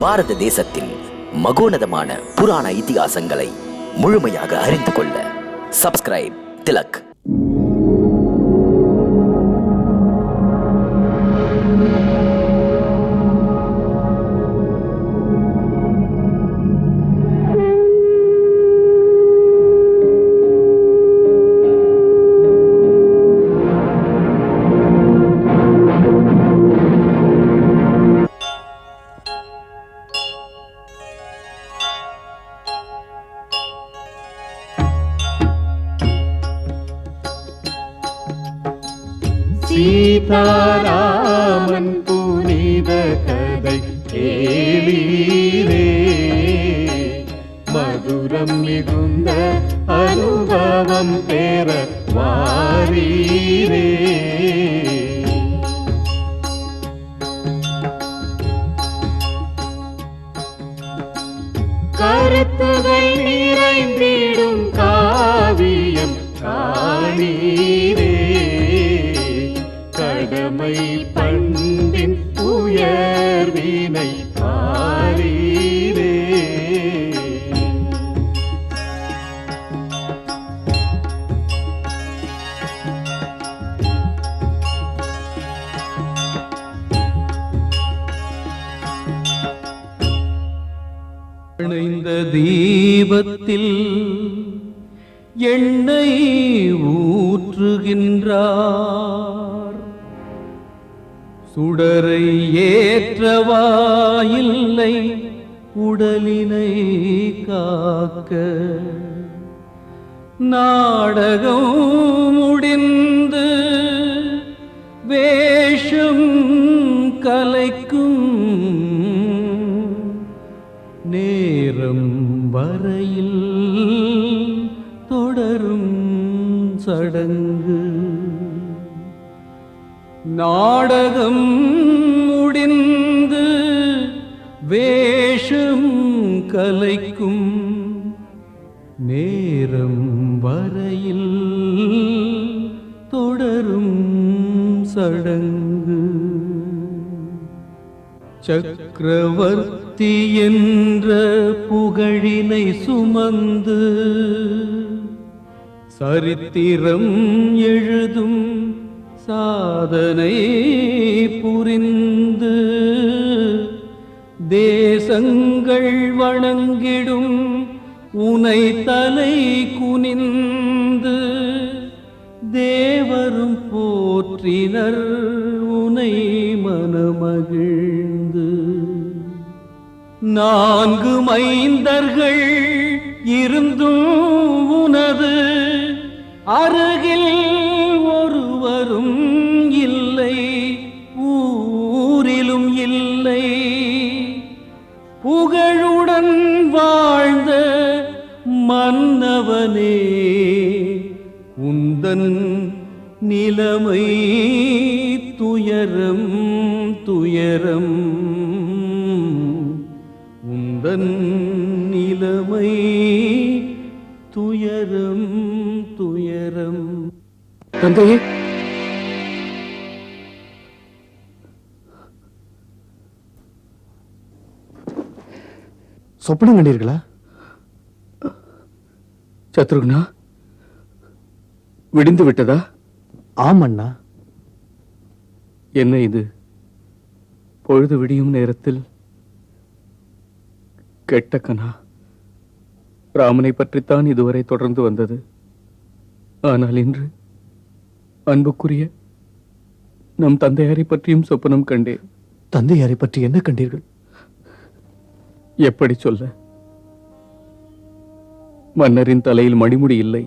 பாரத தேசத்தின் மகோனதமான புராண இதிகாசங்களை முழுமையாக அறிந்து கொள்ள சப்ஸ்கிரைப் திலக். சீதாராமன் புனித கதை கேளீரே, மதுரம் மிகுந்த அனுபவம் பெற வாரீரே. கருத்துகள் நிறைந்திடும் காவியம் காணீரே, கடமை பண்பின் உயர்வினை பாரீரே. இணைந்த தீபத்தில் எண்ணெய் ஊற்றுகின்றார், சுடரை ஏற்றவாயில்லை உடலினை காக்க. நாடகம் முடிந்து வேஷம் கலைக்கும் நேரம் வரையில் தொடரும் சடங்கு. நாடகம் முடிந்து வேஷம் கலைக்கும் நேரம் வரையில் தொடரும் சடங்கு. சக்கரவர்த்தி என்ற புகழினை சுமந்து சரித்திரம் எழுதும் சாதனை புரிந்து தேசங்கள் வணங்கிடும் உனை தலை குனிந்து தேவரும் போற்றினர் உனை மனமகிழ்ந்து. 4 மைந்தர்கள் இருந்தும் உனது அருகில் ஒருவரும் இல்லை, ஊரிலும் இல்லை. புகழுடன் வாழ்ந்த மன்னவனே, உந்தன் நிலைமை துயரம் துயரம், உந்தன் நிலைமை துயரம் துயரம். தந்தையே, சொப்பனம் கண்டீர்களா? சத்ருக்னா, விடிந்து விட்டதா? ஆமண்ணா. என்ன இது? பொழுது விடியும் நேரத்தில் கெட்ட கனா. ராமனை பற்றித்தான் இதுவரை தொடர்ந்து வந்தது. ஆனால் இன்று அன்புக்குரிய நம் தந்தையாரை பற்றியும் சொப்பனம் கண்டேன். தந்தையாரை பற்றி என்ன கண்டீர்கள்? எப்படி சொல்ல? மன்னரின் தலையில் மணிமுடி இல்லை,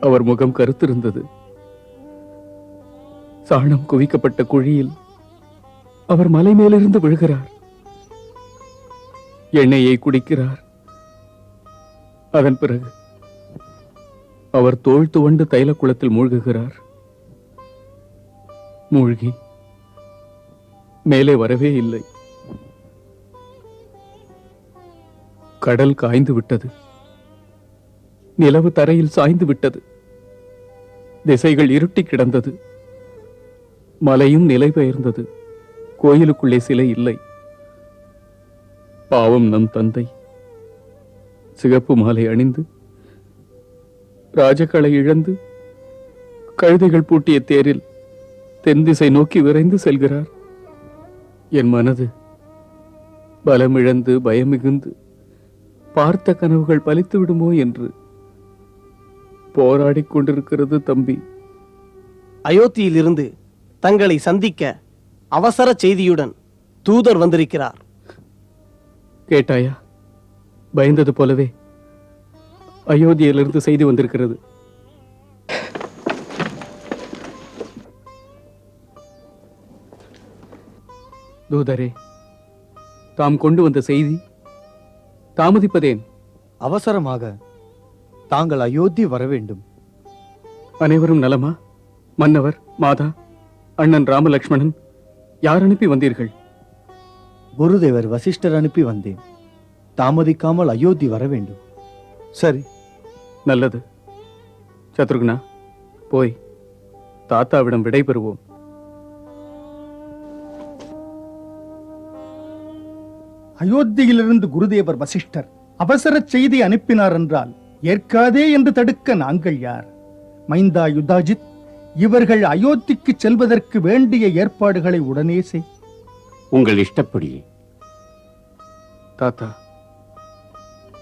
அவர் முகம் கருத்திருந்தது. சாணம் குவிக்கப்பட்ட குழியில் அவர் மலை மேலிருந்து விழுகிறார், எண்ணெயை குடிக்கிறார். அதன் பிறகு அவர் தோள் துவண்டு தைல குளத்தில் மூழ்குகிறார். மூழ்கி மேலே வரவே இல்லை. கடல் காய்ந்து விட்டது, நிலவு தரையில் சாய்ந்து விட்டது, திசைகள் இருட்டி கிடந்தது, மலையும் நிலை பெயர்ந்தது, கோயிலுக்குள்ளே சிலை இல்லை. பாவம் நம் தந்தை சிகப்பு மாலை அணிந்து ராஜகளை இழந்து கழுதைகள் பூட்டிய தேரில் தென் திசை நோக்கி விரைந்து செல்கிறார். என் மனது பலமிழந்து பயமிகுந்து பார்த்த கனவுகள் பலித்து விடுமோ என்று போராடிக் கொண்டிருக்கிறது தம்பி. அயோத்தியிலிருந்து தங்களை சந்திக்க அவசர செய்தியுடன் தூதர் வந்திருக்கிறார். கேட்டாயா? பயந்தது போலவே அயோத்தியிலிருந்து செய்தி வந்திருக்கிறது. தூதரே, தாம் கொண்டு வந்த செய்தி தாமதிப்பதேன்? அவசரமாக தாங்கள் அயோத்தி வர வேண்டும். அனைவரும் நலமா? மன்னவர், மாதா, அண்ணன் ராமலக்ஷ்மணன் யார் அனுப்பி வந்தீர்கள்? குருதேவர் வசிஷ்டர் அனுப்பி வந்தேன். தாமதிக்காமல் அயோத்தி வர வேண்டும். சரி, நல்லது. சத்ருக்னா, போய் தாத்தாவிடம் விடை பெறுவோம். அயோத்தியிலிருந்து குருதேவர் வசிஷ்டர் அவசர செய்தி அனுப்பினார் என்றால் ஏற்காதே என்று தடுக்க நாங்கள் யார்? மைந்தா யுதாஜித், இவர்கள் அயோத்திக்கு செல்வதற்கு வேண்டிய ஏற்பாடுகளை உடனே செய். உங்கள் இஷ்டப்படி. தாத்தா,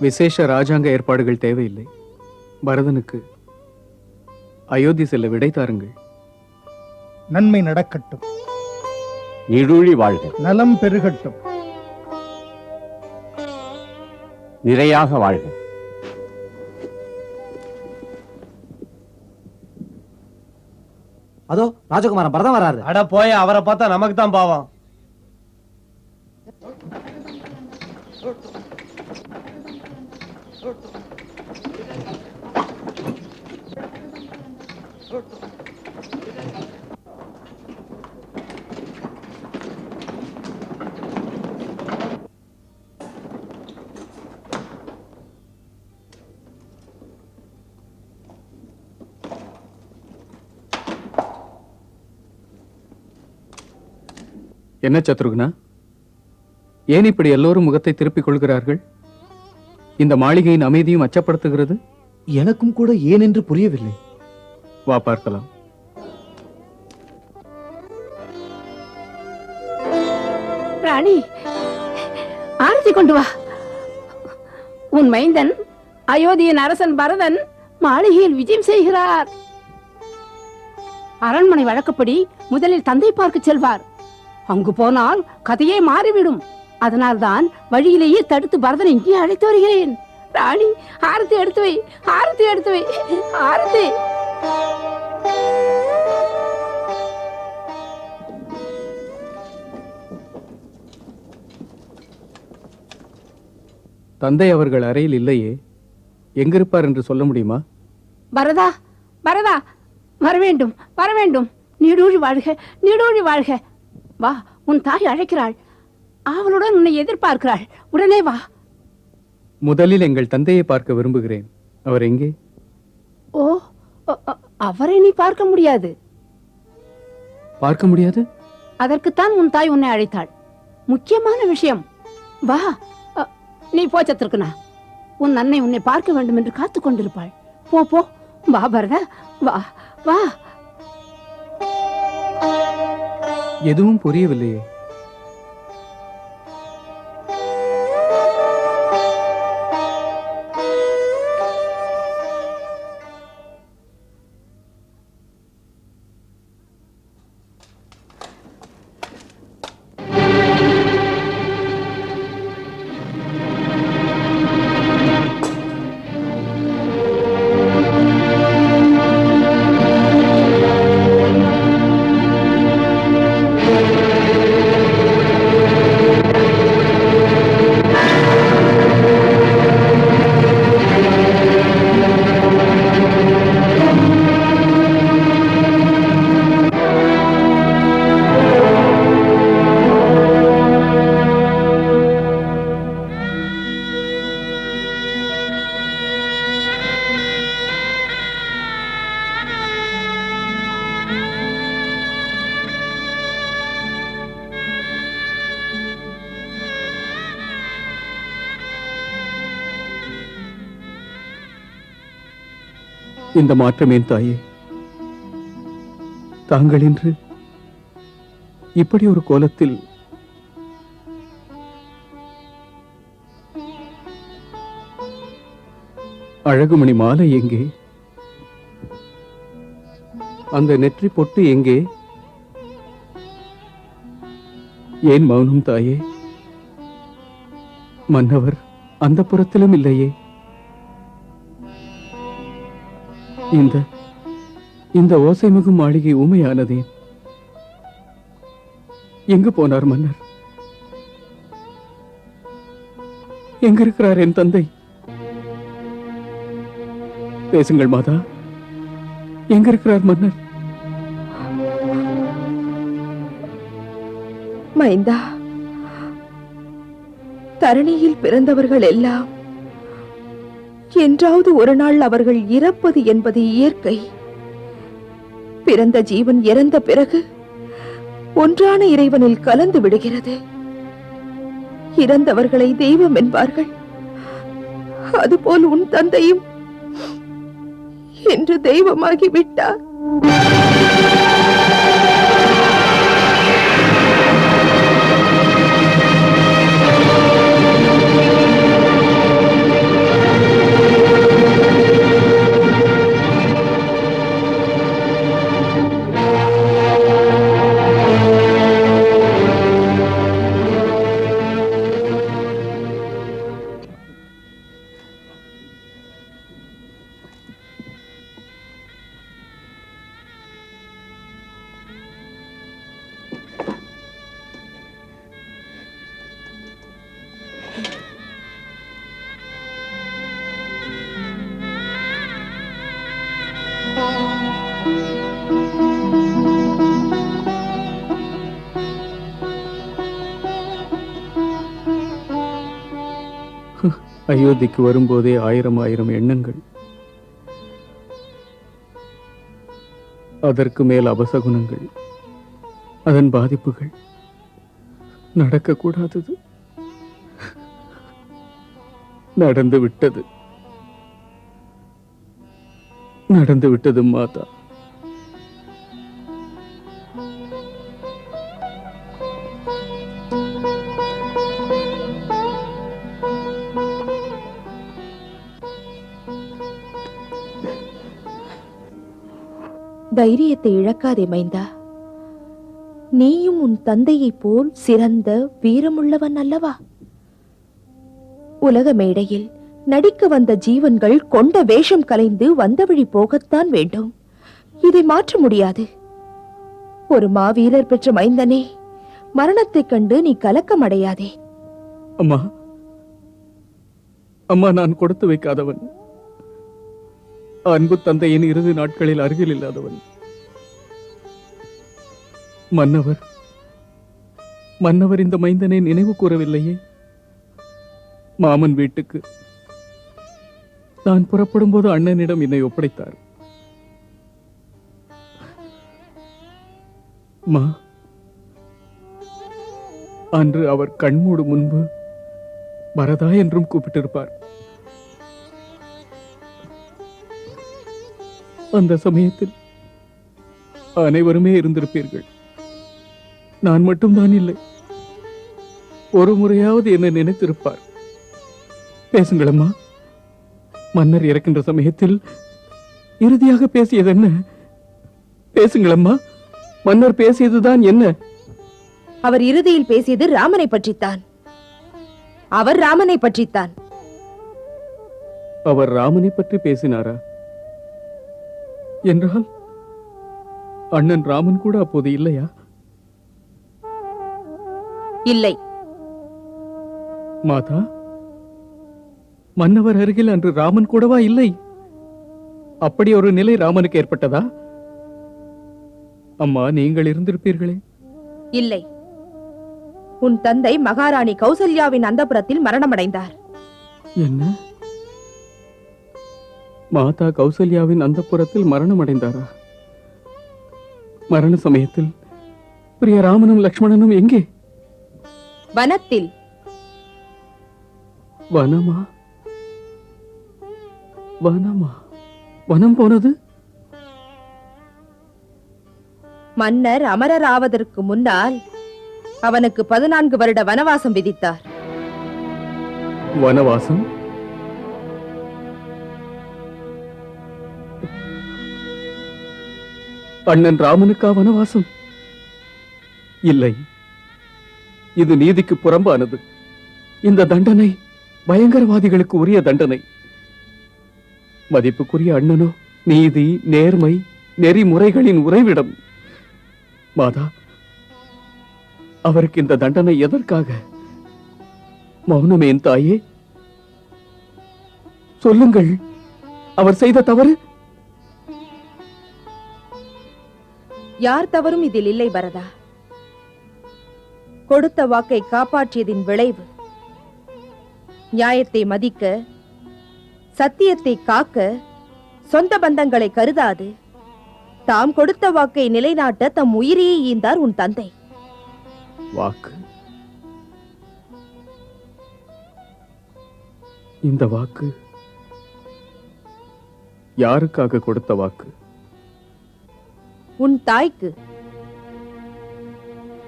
விசேஷ ராஜாங்க ஏற்பாடுகள் தேவையில்லை. பரதனுக்கு அயோத்தி செல்ல விடை தாருங்கள். நன்மை நடக்கட்டும், நீடூழி வாழ்க, நலம் பெருகட்டும். நிறையாக வாழ்க. அதோ ராஜகுமாரன் பரதம் வராரு. அட போய, அவரை பார்த்தா நமக்கு தான் பாவம். என்ன சத்ருக்னா, ஏன் இப்படி எல்லோரும் முகத்தை திருப்பிக் கொள்கிறார்கள்? இந்த மாளிகையின் அமைதியும் அச்சப்படுத்துகிறது. எனக்கும் கூட ஏன் என்று புரியவில்லை. வா பார்க்கலாம். ராணி, ஆரத்தி கொண்டு வா. உன் மைந்தன் அயோத்தியின் அரசன் பரதன் மாளிகையில் விஜயம் செய்கிறார். அரண்மனை வழக்கப்படி முதலில் தந்தை பார்க்க செல்வார். அங்கு போனால் கதையே மாறிவிடும். அதனால்தான் வழியிலேயே தடுத்து பரதனை இங்கே அழைத்து வருகிறேன். ராணி, ஆரத்தி எடுத்து வை, ஆரத்தி எடுத்து வை, ஆரத்தி. தந்தை அவர்கள் அறையில் இல்லையே, எங்கிருப்பார் என்று சொல்ல முடியுமா? பரதா, பரதா, வரவேண்டும், வரவேண்டும். நீடூழி வாழ்க, நீடூழி வாழ்க. வா, உன் தாய் அழைக்கிறாள். அவளுடன் உன்னை எதிர்பார்க்கிறாள். உடனே வா. முதலில் எங்கள் தந்தையை பார்க்க விரும்புகிறேன். அவர் எங்கே? ஓ, அவரை நீ பார்க்க முடியாது. பார்க்க முடியாது? அதற்குத்தான் உன் தாய் உன்னை அழைத்தாள். முக்கியமான விஷயம். வா, நீ போ சத்ருக்னா. உன் அன்னை உன்னை பார்க்க வேண்டும் என்று காத்துக் கொண்டிருப்பாள். போ போ, வா பரதா, வா வா. எதுவும் புரியவில்லையே. இந்த மாற்றம் ஏன் தாயே? தாங்கள் இன்று இப்படி ஒரு கோலத்தில் அழகுமணி மாலை எங்கே? அந்த நெற்றி பொட்டு எங்கே? ஏன் மௌனம் தாயே? மன்னவர் அந்த புறத்திலும் இல்லையே. இந்த ஓசைமிகு மாளிகை ஊமையானதே. எங்கு போனார் மன்னர்? எங்க இருக்கிறார் என் தந்தை? பேசுங்கள் மாதா, எங்க இருக்கிறார் மன்னர்? மைந்தா, தரணியில் பிறந்தவர்கள் எல்லாம் என்றாவது ஒரு நாள் அவர்கள் இறப்பது என்பது இயற்கை. பிறந்த ஜீவன் இறந்த பிறகு ஒன்றான இறைவனில் கலந்து விடுகிறது. இறந்தவர்களை தெய்வம் என்பார்கள். அதுபோல் உன் தந்தையும் என்று தெய்வமாகி விட்டார். அயோத்திக்கு வரும்போதே ஆயிரம் ஆயிரம் எண்ணங்கள், அதற்கு மேல் அபசகுனங்கள், அதன் பாதிப்புகள். நடக்கக்கூடாதது நடந்து விட்டது, நடந்து விட்டது மாதா. தைரியத்தை இழக்காதே மைந்தா. நீயும் உன் தந்தையைப் போல் சிறந்த வீரமுள்ளவன் அல்லவா? உலக மேடையில் நடிக்க வந்த ஜீவன்கள் கொண்ட வேஷம் கலைந்து வந்த வழி போகத்தான் வேண்டும். இதை மாற்ற முடியாது. ஒரு மாவீரர் பெற்ற மைந்தனே, மரணத்தைக் கண்டு நீ கலக்கம் அடையாதே. அம்மா, அம்மா, நான் கொடுத்து வைக்காதவன். அன்பு தந்தையின் இறுதி நாட்களில் அருகில் இல்லாதவன். மன்னவர் இந்த மைந்தனை நினைவு கூறவில்லையே. மாமன் வீட்டுக்கு நான் புறப்படும் போது அண்ணனிடம் என்னை ஒப்படைத்தார். அன்று அவர் கண்மூடு முன்பு பரதா என்றும் கூப்பிட்டிருப்பார். அந்த சமயத்தில் அனைவருமே இருந்திருப்பீர்கள். நான் மட்டும்தான் இல்லை. ஒரு முறையாவது என்னை நினைத்திருப்பார். பேசுங்களம்மா. மன்னர் இறக்கின்ற சமயத்தில் இறுதியாக பேசியது என்ன? பேசுங்களம்மா. மன்னர் பேசியதுதான் என்ன? அவர் இறுதியில் பேசியது ராமனை பற்றித்தான். அவர் ராமனை பற்றித்தான். அவர் ராமனை பற்றி பேசினாரா? என்றால் அண்ணன் ராமன் கூட அப்போது இல்லையா? இல்லை. மாதா, மன்னவர் அருகில் அன்று ராமன் கூடவா இல்லை? அப்படி ஒரு நிலை ராமனுக்கு ஏற்பட்டதா? அம்மா, நீங்கள் இருந்திருப்பீர்களே. இல்லை. உன் தந்தை மகாராணி கௌசல்யாவின் அந்தப்புரத்தில் மரணமடைந்தார். என்ன? மாதா கௌசல்யாவின் அந்தப்புரத்தில் மரணம் அடைந்தாரா? மரண சமயத்தில் பிரிய ராமனும் லக்ஷ்மணனும் எங்கே? வனத்தில். வனமா? வனமா? வனம் போனது? மன்னர் அமரர் ஆவதற்கு முன்னால் அவனுக்கு 14 வருட வனவாசம் விதித்தார். வனவாசம்? அண்ணன் ராமனுக்கா வனவாசம்? இல்லை, இது நீதிக்கு புறம்பானது. இந்த தண்டனை பயங்கரவாதிகளுக்கு உரிய தண்டனை. மதிப்புக்குரிய அண்ணனோ நீதி, நேர்மை, நெறிமுறைகளின் உறைவிடம். மாதா, அவருக்கு இந்த தண்டனை எதற்காக? மௌனமேன் தாயே, சொல்லுங்கள், அவர் செய்த தவறு? யார் தவறும் இதில் இல்லை பரதா. கொடுத்த வாக்கை காப்பாற்றியதின் விளைவு. நியாயத்தை மதிக்க, சத்தியத்தை காக்க, சொந்த பந்தங்களை கருதாது தாம் கொடுத்த வாக்கை நிலைநாட்ட தம் உயிரையே ஈந்தார் உன் தந்தை. வாக்கு? இந்த வாக்கு யாருக்காக கொடுத்த வாக்கு? உன் தாய்க்கு.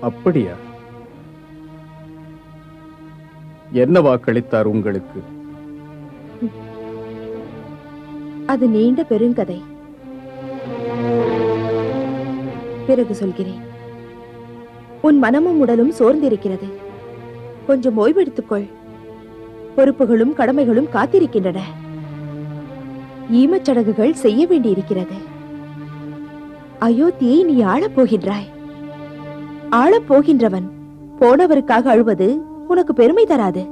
அப்படியா? என்ன வாக்களித்தார் உங்களுக்கு? அது நீண்ட பெருங்கதை, பிறகு சொல்கிறேன். உன் மனமும் உடலும் சோர்ந்திருக்கிறது, கொஞ்சம் ஓய்வெடுத்துக்கொள். பொறுப்புகளும் கடமைகளும் காத்திருக்கின்றன. ஈமச்சடங்குகள் செய்ய வேண்டியிருக்கிறது. அயோத்தியை நீ ஆளப் போகின்றாய். ஆளப் போகின்றவன் போனவருக்காக அழுவது உனக்கு பெருமை தராது.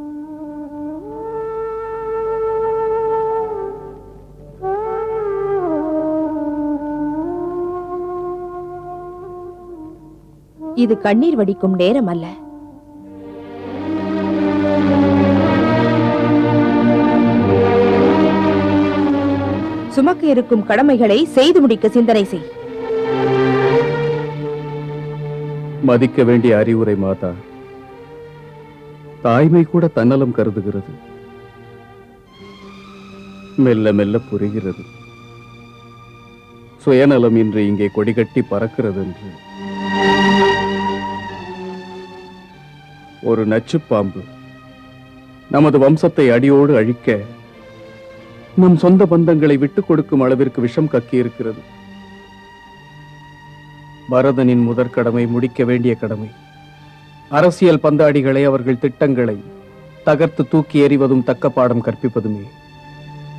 இது கண்ணீர் வடிக்கும் நேரம் அல்ல. சுமக்க இருக்கும் கடமைகளை செய்து முடிக்க சிந்தனை செய். மதிக்க வேண்டிய அறிவுரை மாதா. தாய்மை கூட தன்னலம் கருதுகிறது. மெல்ல மெல்ல புரிகிறது. சுயநலம் இன்று இங்கே கொடிகட்டி பறக்கிறது என்று. ஒரு நச்சுப்பாம்பு நமது வம்சத்தை அடியோடு அழிக்க நம் சொந்த பந்தங்களை விட்டுக் கொடுக்கும் அளவிற்கு விஷம் கக்கி இருக்கிறது. பரதனின் முதற் கடமை முடிக்க வேண்டிய கடமை. அரசியல் பந்தாடிகளை, அவர்கள் திட்டங்களை தகர்த்து தூக்கி எறிவதும் தக்க பாடம் கற்பிப்பதுமே.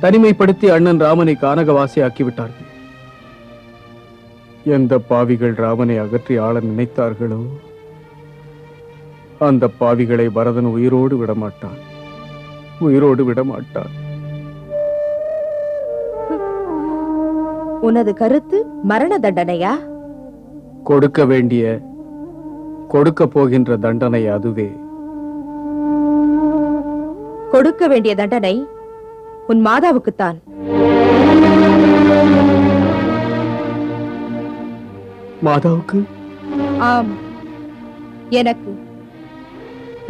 தனிமைப்படுத்தி அண்ணன் ராமனை கானகவாசி ஆக்கிவிட்டார்கள். எந்த பாவிகள் ராமனை அகற்றி ஆள நினைத்தார்களோ அந்த பாவிகளை பரதன் உயிரோடு விடமாட்டான், உயிரோடு விடமாட்டான். உனது கருத்து மரண தண்டனையா? கொடுக்க வேண்டிய, கொடுக்க போகின்ற தண்டனை அதுவே. கொடுக்க வேண்டிய தண்டனை உன் மாதாவுக்குத்தான். மாதாவுக்கு? ஆம், எனக்கு.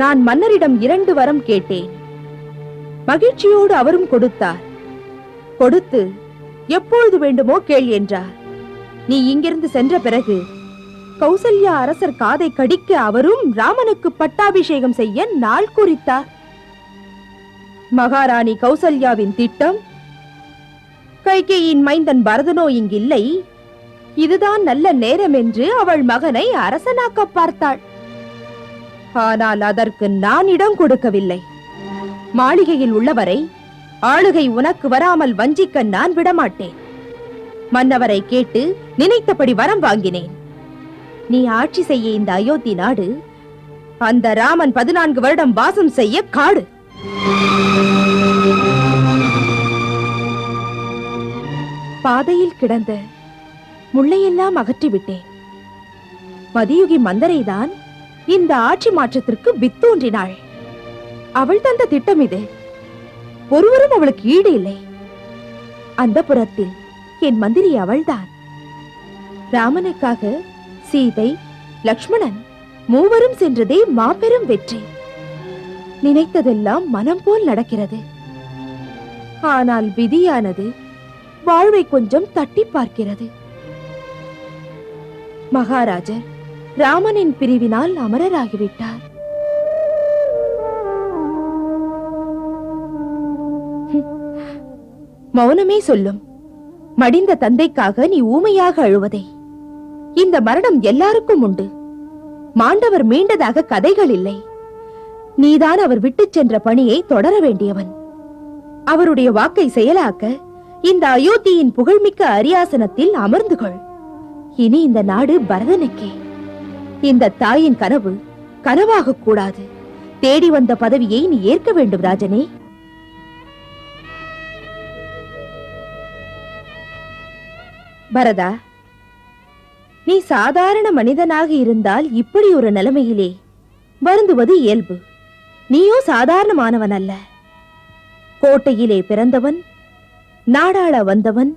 நான் மன்னரிடம் 2 வரம் கேட்டேன். மகிழ்ச்சியோடு அவரும் கொடுத்தார். கொடுத்து எப்பொழுது வேண்டுமோ கேள் என்றார். நீ இங்கிருந்து சென்ற பிறகு கௌசல்யா அரசர் காதை கடிக்க அவரும் ராமனுக்கு பட்டாபிஷேகம் செய்ய நாள் குறித்தார். மகாராணி கௌசல்யாவின் திட்டம், கைகேயின் மைந்தன் பரதனோ இங்கில்லை, இதுதான் நல்ல நேரம் என்று அவள் மகனை அரசனாக்க பார்த்தாள். ஆனால் அதற்கு நான் இடம் கொடுக்கவில்லை. மாளிகையில் உள்ளவரை ஆளுகை உனக்கு வராமல் வஞ்சிக்க நான் விடமாட்டேன். மன்னவரை கேட்டு நினைத்தபடி வரம் வாங்கினேன். நீ ஆட்சி செய்ய இந்த அயோத்தி நாடு அந்த ராமன் 14 வருடம் வாசம் செய்ய காடு. பாதையில் கிடந்த முள்ளையெல்லாம் அகற்றிவிட்டேன். மதியுகி மந்தரைதான் இந்த ஆட்சி மாற்றத்திற்கு வித்தோன்றினாள். அவள் தந்த திட்டம் இது. ஒருவரும் அவளுக்கு ஈடு இல்லை. அந்த புறத்தில் என் மந்திரி அவள்தான். ராமனுக்காக சீதை, லக்ஷ்மணன் மூவரும் சென்றதே மாபெரும் வெற்றி. நினைத்ததெல்லாம் மனம் போல் நடக்கிறது. ஆனால் விதியானது வாழ்வை கொஞ்சம் தட்டி பார்க்கிறது. மகாராஜர் ராமனின் பிரிவினால் அமரராகிவிட்டார். மௌனமே சொல்லும். மடிந்த தந்தைக்காக நீ ஊமையாக அழுவதை. இந்த மரணம் எல்லாருக்கும் உண்டு. மாண்டவர் மீண்டதாக கதைகள் இல்லை. நீதான் அவர் விட்டுச் சென்ற பணியை தொடர வேண்டியவன். அவருடைய வாக்கை செயலாக்க இந்த அயோத்தியின் புகழ்மிக்க அரியாசனத்தில் அமர்ந்து கொள். இனி இந்த நாடு பரதனுக்கே. இந்த தாயின் கனவு கனவாக கூடாது. தேடி வந்த பதவியை நீ ஏற்க வேண்டும் ராஜனே. பரதா, நீ சாதாரண மனிதனாக இருந்தால் இப்படி ஒரு நிலைமையிலே வருந்துவது இயல்பு. நீயோ சாதாரணமானவன் அல்ல. கோட்டையிலே பிறந்தவன், நாடாள வந்தவன்,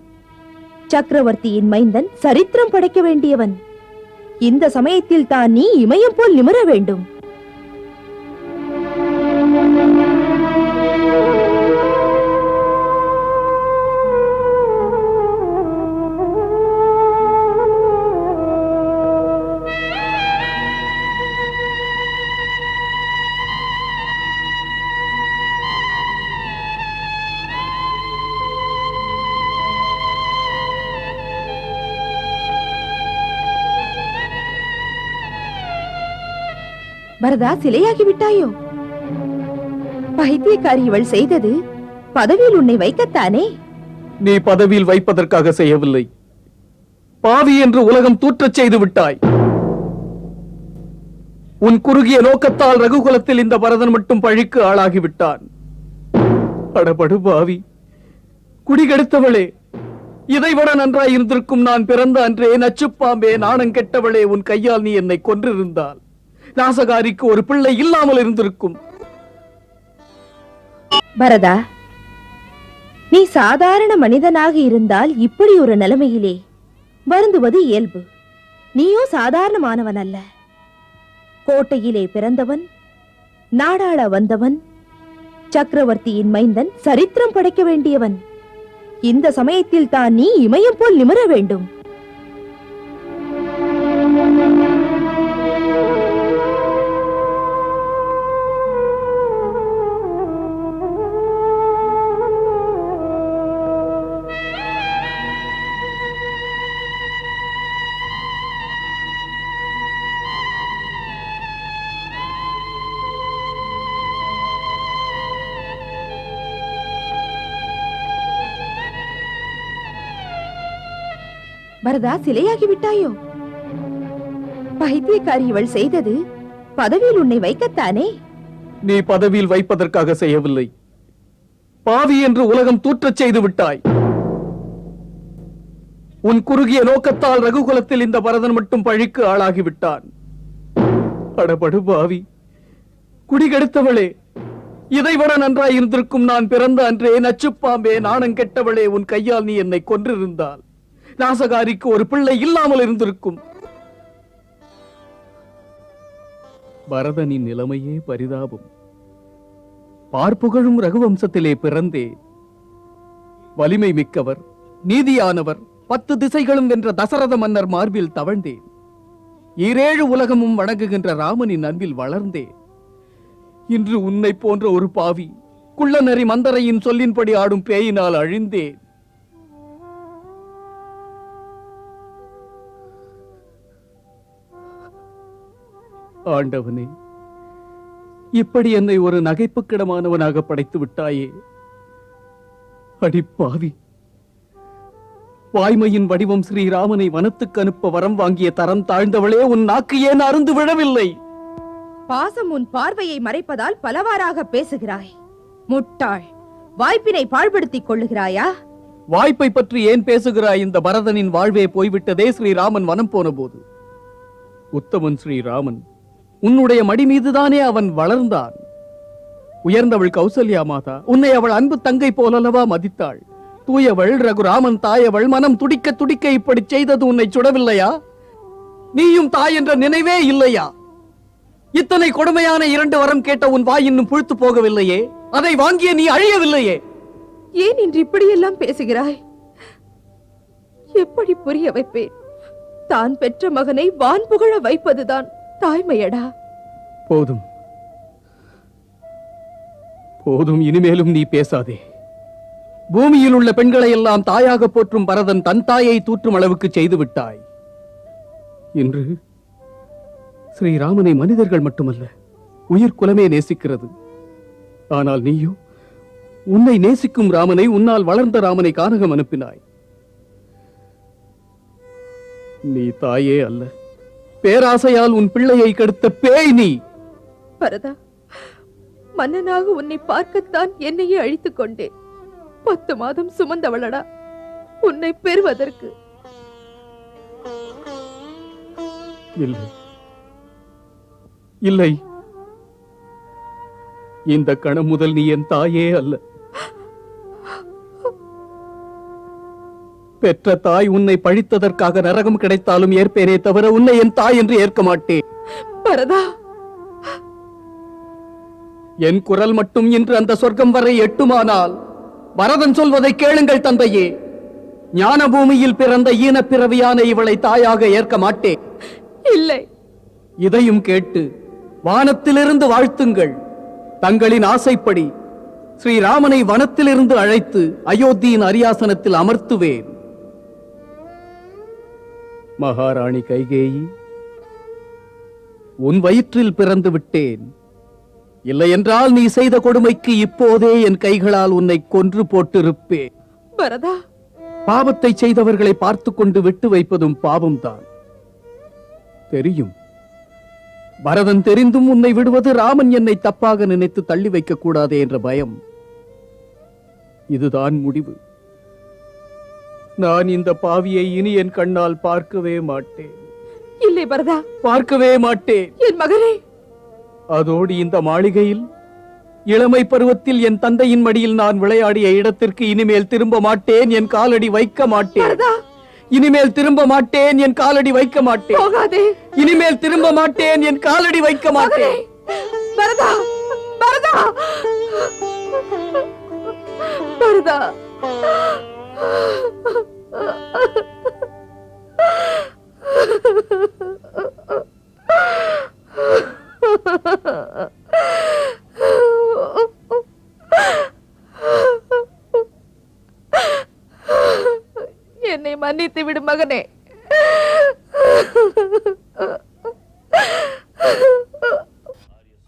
சக்கரவர்த்தியின் மைந்தன், சரித்திரம் படைக்க வேண்டியவன். இந்த சமயத்தில் தான் நீ இமயம் போல் நிமிர வேண்டும். பரதா, சிலையாகி விட்டாயோ? பைத்தியக்காரி இவள் செய்தது பதவியில் உன்னை வைக்கத்தானே? நீ பதவியில் வைப்பதற்காக செய்யவில்லை. பாவி என்று உலகம் தூற்றச் செய்து விட்டாய். உன் குறுகிய நோக்கத்தால் ரகுகுலத்தில் இந்த பரதன் மட்டும் பழிக்கு ஆளாகிவிட்டான். அடபடு பாவி, குடிகெடுத்தவளே, இதைவிட நன்றாய் இருந்திருக்கும் நான் பிறந்த அன்றே. நச்சுப்பாம்பே, நாணம் கெட்டவளே, உன் கையால் நீ என்னை கொன்றிருந்தால் நாசகாரிக்கு ஒரு பிள்ளை இல்லாமல் இருந்திருக்கும். பரதா, நீ சாதாரண மனிதனாக இருந்தால் இப்படி ஒரு நிலைமையிலே வருந்துவது இயல்பு. நீயோ சாதாரணமானவன் அல்ல. கோட்டையிலே பிறந்தவன், நாடாள வந்தவன், சக்கரவர்த்தியின் மைந்தன், சரித்திரம் படைக்க வேண்டியவன். இந்த சமயத்தில் தான் நீ இமயம் போல் நிமிர வேண்டும். பரதா, சிலையாகி விட்டாயோ? பைத்தியக்காரி இவள் செய்தது பதவியில் உன்னை வைக்கத்தானே? நீ பதவியில் வைப்பதற்காக செய்யவில்லை. பாவி என்று உலகம் தூற்றச் செய்து விட்டாய். உன் குறுகிய நோக்கத்தால் ரகுகுலத்தில் இந்த பரதன் மட்டும் பழிக்கு ஆளாகிவிட்டான். அடபடு பாவி, குடிகெடுத்தவளே, இதைவிட நன்றாய் இருந்திருக்கும் நான் பிறந்த அன்றே. நச்சுப்பாம்பே, நாணம் கெட்டவளே, உன் கையால் நீ என்னை கொன்றிருந்தால் நாசகாரிக்கு ஒரு பிள்ளை இல்லாமல் இருந்திருக்கும். பரதனின் நிலைமையே பரிதாபம். பார்ப்புகழும் ரகுவம்சத்திலே பிறந்தே. வலிமை மிக்கவர், நீதியானவர், 10 திசைகளும் வென்ற தசரத மன்னர் மார்பில் தவழ்ந்தேன். 7 உலகமும் வணங்குகின்ற ராமனின் அன்பில் வளர்ந்தேன். இன்று உன்னை போன்ற ஒரு பாவி, குள்ளநரி மந்தரையின் சொல்லின்படி ஆடும் பேயினால் அழிந்தேன். ஆண்டவனே, இப்படி என்னை ஒரு நகைப்புக்கிடமானவனாக படைத்து விட்டாயே. அடிப்பாவி, வாய்மையின் வடிவம் ஸ்ரீராமனை வனத்துக்கு அனுப்ப வரம் வாங்கிய தரம் தாழ்ந்தவளே, உன் நாக்கு ஏன் அருந்து விழவில்லை? பாசம் உன் பார்வையை மறைப்பதால் பலவாறாக பேசுகிறாய். முட்டாள், வாய்ப்பினை பாழ்படுத்திக் கொள்ளுகிறாயா? வாய்ப்பை பற்றி ஏன் பேசுகிறாய்? இந்த பரதனின் வாழ்வே போய்விட்டதே ஸ்ரீராமன் வனம் போன போது. உத்தமன் ஸ்ரீராமன், உன்னுடைய மடி மீதுதானே அவன் வளர்ந்தான். உயர்ந்தவள் கௌசல்யா மாதா உன்னை அவள் அன்பு தங்கை போலல்லவா மதித்தாள். தூயவள் ரகுராமன் தாயவள் மனம் துடிக்க துடிக்க இப்படி செய்தது உன்னை சுடவில்லையா? நீயும் தாய் என்ற நினைவே இல்லையா? இத்தனை கொடுமையான 2 வரம் கேட்ட உன் வாய் இன்னும் புழுத்து போகவில்லையே? அதை வாங்கிய நீ அழியவில்லையே? ஏன் இன்று இப்படியெல்லாம் பேசுகிறாய்? எப்படி புரிய வைப்பேன்? தான் பெற்ற மகனை வான் புகழ வைப்பதுதான் தாய்மையடா. போதும் போதும், இனிமேலும் நீ பேசாதே. பூமியில் உள்ள பெண்களை எல்லாம் தாயாக போற்றும் பரதன் தன் தாயை தூற்றும் அளவுக்கு செய்து விட்டாய். இன்று ஸ்ரீராமனை மனிதர்கள் மட்டுமல்ல, உயிர் குலமே நேசிக்கிறது. ஆனால் நீயோ உன்னை நேசிக்கும் ராமனை, உன்னால் வளர்ந்த ராமனை கானகம் அனுப்பினாய். நீ தாயே அல்ல, பேராசையால் உன் பிள்ளையை கெடுத்த பேய் நீ. பரதா, மன்னனாக உன்னை பார்க்கத்தான் என்னையே அழித்துக் கொண்டேன். 10 மாதம் சுமந்தவளடா உன்னை பெறுவதற்கு. இல்லை இல்லை, இந்த கணம் முதல் நீ என் தாயே அல்ல. பெற்ற தாய் உன்னை பழித்ததற்காக நரகம் கிடைத்தாலும் ஏற்பேனே தவிர உன்னை என் தாய் என்று ஏற்க மாட்டேன். பரதா, என் குரல் மட்டும் இன்று அந்த சொர்க்கம் வரை எட்டுமானால் பரதன் சொல்வதை கேளுங்கள் தந்தையே. ஞான பூமியில் பிறந்த ஈனப் பிறவியான இவளை தாயாக ஏற்க மாட்டேன். இல்லை. இதையும் கேட்டு வானத்திலிருந்து வாழ்த்துங்கள். தங்களின் ஆசைப்படி ஸ்ரீராமனை வனத்திலிருந்து அழைத்து அயோத்தியின் அரியாசனத்தில் அமர்த்துவேன். மகாராணி கைகேயி, உன் வயிற்றில் பிறந்து விட்டேன். இல்லை என்றால் நீ செய்த கொடுமைக்கு இப்போதே என் கைகளால் உன்னை கொன்று போட்டிருப்பேன். பரதா, பாவத்தை செய்தவர்களை பார்த்து கொண்டு விட்டு வைப்பதும் பாவம்தான். தெரியும். பரதன் தெரிந்தும் உன்னை விடுவது ராமன் என்னை தப்பாக நினைத்து தள்ளி வைக்க கூடாதே என்ற பயம். இதுதான் முடிவு. நான் இந்த பாவியை இனி என் கண்ணால் பார்க்கவே மாட்டேன். இல்லை பரதா, பார்க்கவே மாட்டேன். என் மகனே. அதோடு இந்த மாளிகையில் இளமை பருவத்தில் என் தந்தையின் மடியில் நான் விளையாடிய இடத்திற்கு இனிமேல் திரும்ப மாட்டேன். என் காலடி வைக்க மாட்டேன். பரதா, இனிமேல் திரும்ப மாட்டேன். என் காலடி வைக்க மாட்டேன். போகாதே. இனிமேல் திரும்ப மாட்டேன். என் காலடி வைக்க மாட்டேன். பரதா, பரதா, பரதா. என்னை மன்னித்து விடு மகனே.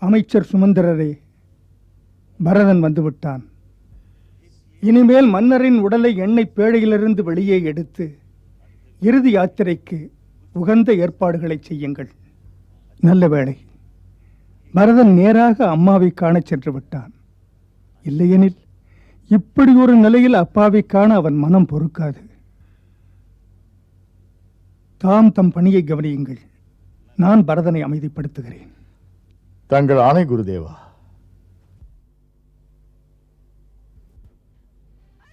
அமைச்சர் சுமந்திரரே, பரதன் வந்துவிட்டான். இனிமேல் மன்னரின் உடலை எண்ணெய் பேழையிலிருந்து வெளியே எடுத்து இறுதி யாத்திரைக்கு உகந்த ஏற்பாடுகளை செய்யுங்கள். நல்ல வேளை, பரதன் நேராக அம்மாவை காணச் சென்று விட்டான். இல்லையெனில் இப்படி ஒரு நிலையில் அப்பாவை காண அவன் மனம் பொறுக்காது. தாம் தம் பணியை கவனியுங்கள். நான் பரதனை அமைதிப்படுத்துகிறேன். தங்கள் ஆணை குருதேவா.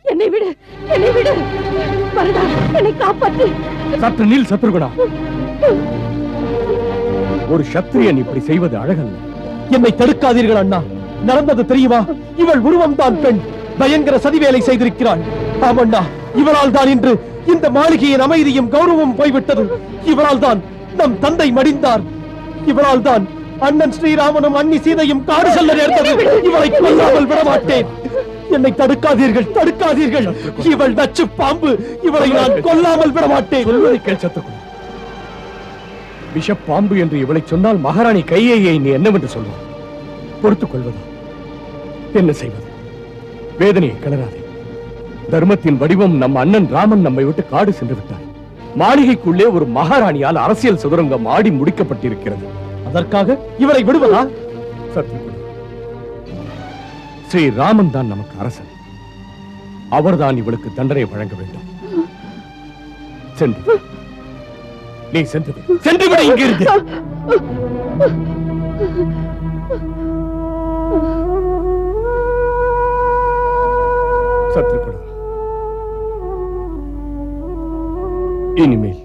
என்னை விடு, என்னை விடு. பரதா, என்னை காப்பாற்று. சற்று நில் சத்ருகுணா. ஒரு சத்திரியன் இப்படி செய்வது அழகல்ல. என்னை தடுக்காதீர்கள் அண்ணா. நடந்தது தெரியுமா? இவள் உருவம் தான் பெண். பயங்கர சதிவேலை செய்திருக்கிறாள். ஆமண்ணா, இவளால் தான் இன்று இந்த மாளிகையின் அமைதியும் கௌரவம் போய்விட்டது. இவளால் தான் நம் தந்தை மடிந்தார். இவளால் தான் அண்ணன் ஸ்ரீராமனும் அண்ணி சீதையும் காடு செல்ல நேர்ந்தது. இவளை கொல்லாமல் விடமாட்டேன். என்னை தடுக்காதீர்கள், தடுக்காதீர்கள். இவள் நச்சு பாம்பு. இவளை நான் கொல்லாமல் விடமாட்டேன். விஷப்பாம்பு என்று இவளை சொன்னால் மகாராணி கையேயை நீ என்னவென்று சொல்வார்? பொறுத்துக் கொள்வதா? என்ன செய்வது? வேதனையை கிளறாதே. தர்மத்தின் வடிவம் நம் அண்ணன் ராமன் நம்மை விட்டு காடு சென்று விட்டார். மாளிகைக்குள்ளே ஒரு மகாராணியால் அரசியல் சதுரங்கம் ஆடி முடிக்கப்பட்டிருக்கிறது. அதற்காக இவரை விடுவதா? சத்ருகுணா, ஸ்ரீ ராமன் தான் நமக்கு அரசன். அவர்தான் இவளுக்கு தண்டனை வழங்க வேண்டும். சென்று நீ சென்று விட இங்கிருந்து. சத்ருகுணா, இனிமேல்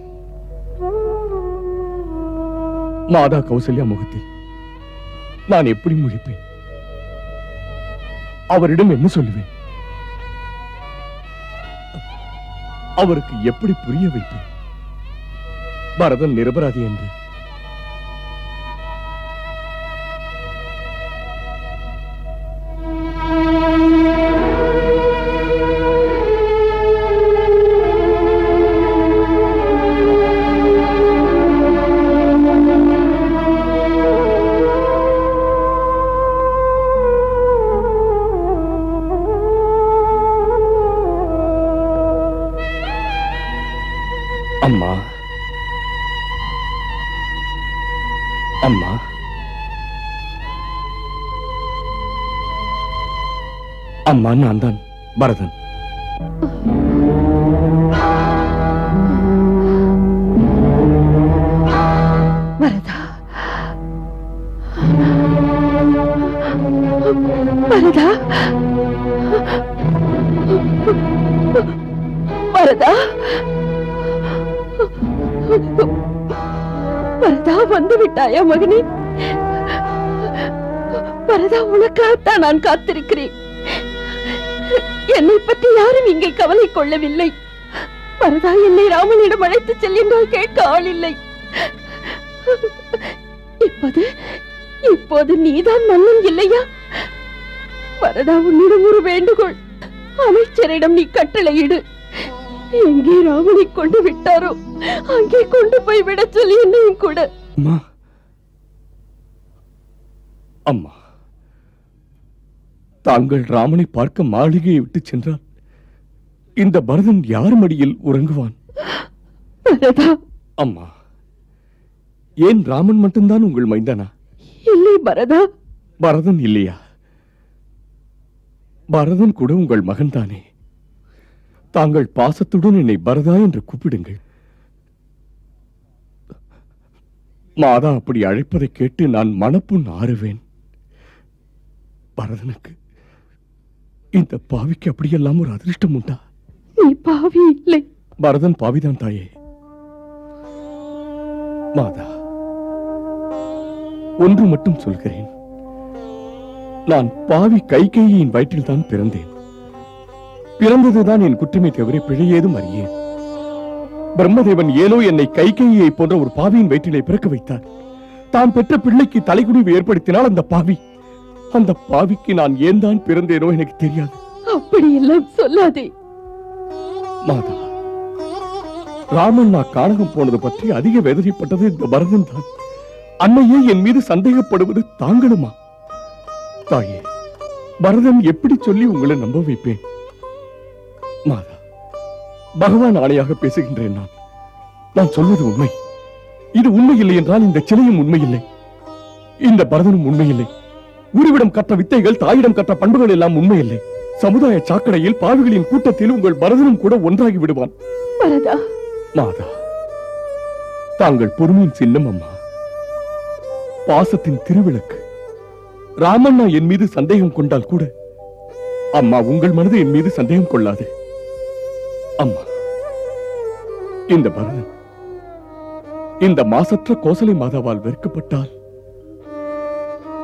மாதா கௌசல்யா முகத்தில் நான் எப்படி முழிப்பேன்? அவரிடம் என்ன சொல்லுவேன்? அவருக்கு எப்படி புரிய வைப்பேன் பரதன் நிரபராதி என்று? அம்மா, அம்மா, அம்மா, நான் தான் பரதன். வரதா, வரதா, வரதா, வரதா, வந்து விட்டாயா மகனே? வரதா, உனக்காகத்தான் நான் காத்திருக்கிறேன். என்னை பற்றி யாரும் இங்கே கவலை கொள்ளவில்லை. வரதா, என்னை ராமனிடம் அழைத்து செல்கின்றால் கேட்க ஆள் இல்லை. இப்போது நீதான் மன்னன் இல்லையா? வரதா, உன்னிடம் ஒரு வேண்டுகோள். அமைச்சரிடம் நீ கட்டளையிடு. எங்கே ராமனை கொண்டு விட்டாரோ அங்கே கொண்டு போய் விட சொல்லி என்னையும் கூட. அம்மா, அம்மா, தாங்கள் ராமனை பார்க்க மாளிகையை விட்டு சென்றால் இந்த பரதன் யார் மடியில் உறங்குவான்? வரதா, அம்மா, ஏன் ராமன் மட்டும்தான் உங்கள் மைந்தானா? இல்லை பரதா. பரதன் இல்லையா? பரதன் கூட உங்கள் மகன் தானே. தாங்கள் பாசத்துடன் என்னை பரதா என்று கூப்பிடுங்கள். மாதா அப்படி அழைப்பதை கேட்டு நான் மனப்புண் ஆறுவேன். பரதனுக்கு இந்த பாவிக்கு அப்படியெல்லாம் ஒரு அதிர்ஷ்டம் உண்டா? நீ பாவி இல்லை. பரதன் பாவிதான் தாயே. மாதா, ஒன்று மட்டும் சொல்கிறேன். நான் பாவி கைகேயியின் வயிற்றில் தான் பிறந்தேன். பிறந்ததுதான் என் குற்றமே தவிர பிழை ஏதும் அறியேன். பிரம்மதேவன் ஏனோ என்னை கைகேயியை போன்ற ஒரு பாவியின் வயிற்றிலே பிறக்க வைத்தார். தான் பெற்ற பிள்ளைக்கு தலைகுனிவு ஏற்படுத்தினால் அந்த பாவிக்கு நான் ஏன் தான் பிறந்தேனோ எனக்கு தெரியாது. அப்படியெல்லாம் சொல்லாதே மாதா. ராமன் நான் கானகம் போனது பற்றி அதிக வேதனைப்பட்டது இந்த பரதன் தான். அன்னையே என் மீது சந்தேகப்படுவது தாங்களுமா? தாயே, பரதன் எப்படி சொல்லி உங்களை நம்ப வைப்பேன்? மாதா, பகவான் ஆணையாக பேசுகின்றேன். நான் சொல்வது உண்மை. இது உண்மை இல்லை என்றால் இந்த சிலையும் உண்மையில்லை, இந்த பரதனும் உண்மையில்லை. உருவிடம் கற்ற வித்தைகள், தாயிடம் கற்ற பண்புகள் எல்லாம் உண்மையில்லை. சமுதாய சாக்கடையில் பாவிகளின் கூட்டத்தில் உங்கள் பரதனும் கூட ஒன்றாகி விடுவான். மாதா, தாங்கள் பொறுமையின் சின்னம் அம்மா, பாசத்தின் திருவிளக்கு. ராமண்ணா என் மீது சந்தேகம் கொண்டால் கூட அம்மா உங்கள் மனது என் மீது சந்தேகம் கொள்ளாது. அம்மா, இந்த பரதன் இந்த மாசற்ற கோசலை மாதாவால் வெறுக்கப்பட்டால்,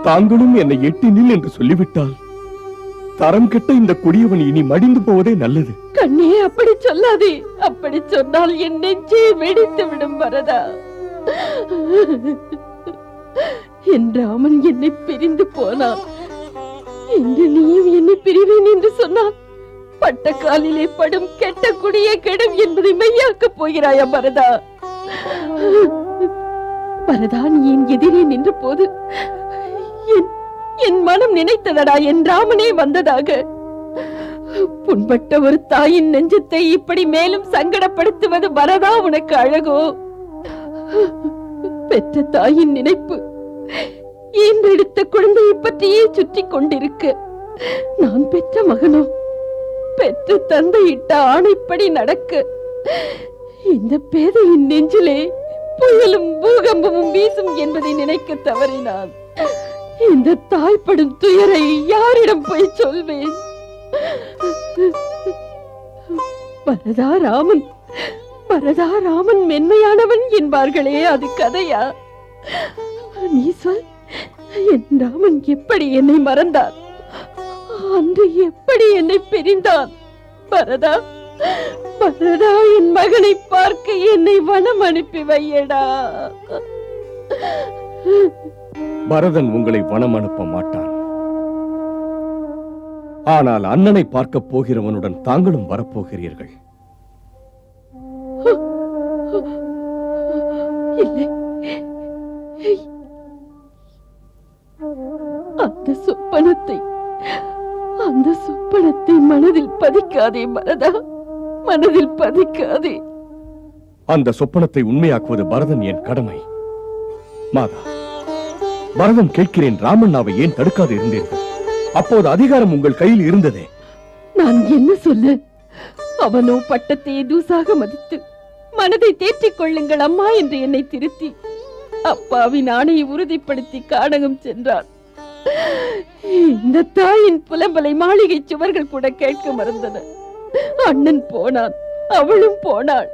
தாங்களும் என்னை எட்டி நில் என்று சொல்லிவிட்டால், தரம் கெட்ட இந்த கொடியவன் இனி மடிந்து போவதே நல்லது. கண்ணே, அப்படி சொல்லாதே. அப்படி சொன்னால் என் நெஞ்சே வெடித்து விடும் வரதா. என் ராமன் என்னை பிரிந்து போனான் என்று நீயும் என்னை பிரிவேன் என்று சொன்னால் பட்ட காலிலே படும் கெட்ட குடியே கெடும் என்பதை மெய்யாக்கப் போகிறாயா பரதா? பரதா, நீ என் எதிரே நின்ற போது என் மனம் நினைத்ததடா என் ராமனே வந்ததாக. புண்பட்ட ஒரு தாயின் நெஞ்சத்தை இப்படி மேலும் சங்கடப்படுத்துவது பரதா உனக்கு அழகோ? பெற்ற தாயின் நினைப்பு ஈன்றெடுத்த குழந்தையை பற்றியே சுற்றி கொண்டிருக்க, நான் பெற்ற மகனோ பெற்ற தந்தையிட்ட ஆணைப்படி நடக்க, இந்த பேதையின் நெஞ்சிலே புயலும் பூகம்பமும் வீசும் என்பதை நினைக்க தவறினான். இந்த தாய்ப்படும் துயரை யாரிடம் போய் சொல்வேன்? பரதா ராமன் மென்மையானவன் என்பார்களே, அது கதையா? நீ சொல், என் ராமன் எப்படி என்னை மறந்தான்? அன்று எப்படி என்னை பிரிந்தான்? பரதா, பரதா, என் மகனை பார்க்க என்னை வனம் அனுப்பி வையடா. பரதன் உங்களை வனம் அனுப்ப மாட்டான். ஆனால் அண்ணனை பார்க்க போகிறவனுடன் தாங்களும் வரப்போகிறீர்கள். இல்லை, அந்த சொப்பனத்தை மனதில் பதிக்காதே பரதா, மனதில் பதிக்காதே. அந்த சொப்பனத்தை உண்மையாக்குவது பரதன் என் கடமை. மாதா, பரதன் கேட்கிறேன், ராமண்ணாவை ஏன் தடுக்காது இருந்தீர்கள்? அப்போது அதிகாரம் உங்கள் கையில் இருந்ததே. நான் என்ன சொல்ல? அவனோ பட்டத்தை தூசாக மதித்து மனதை தேற்றிக் கொள்ளுங்கள் அம்மா என்று என்னை திருத்தி அப்பாவின் ஆணையை உறுதிப்படுத்தி கானகம் சென்றான். இந்த தாயின் புலம்பலை மாளிகை சுவர்கள் கூட கேட்க மறந்தன. அண்ணன் போனான், அவளும் போனாள்.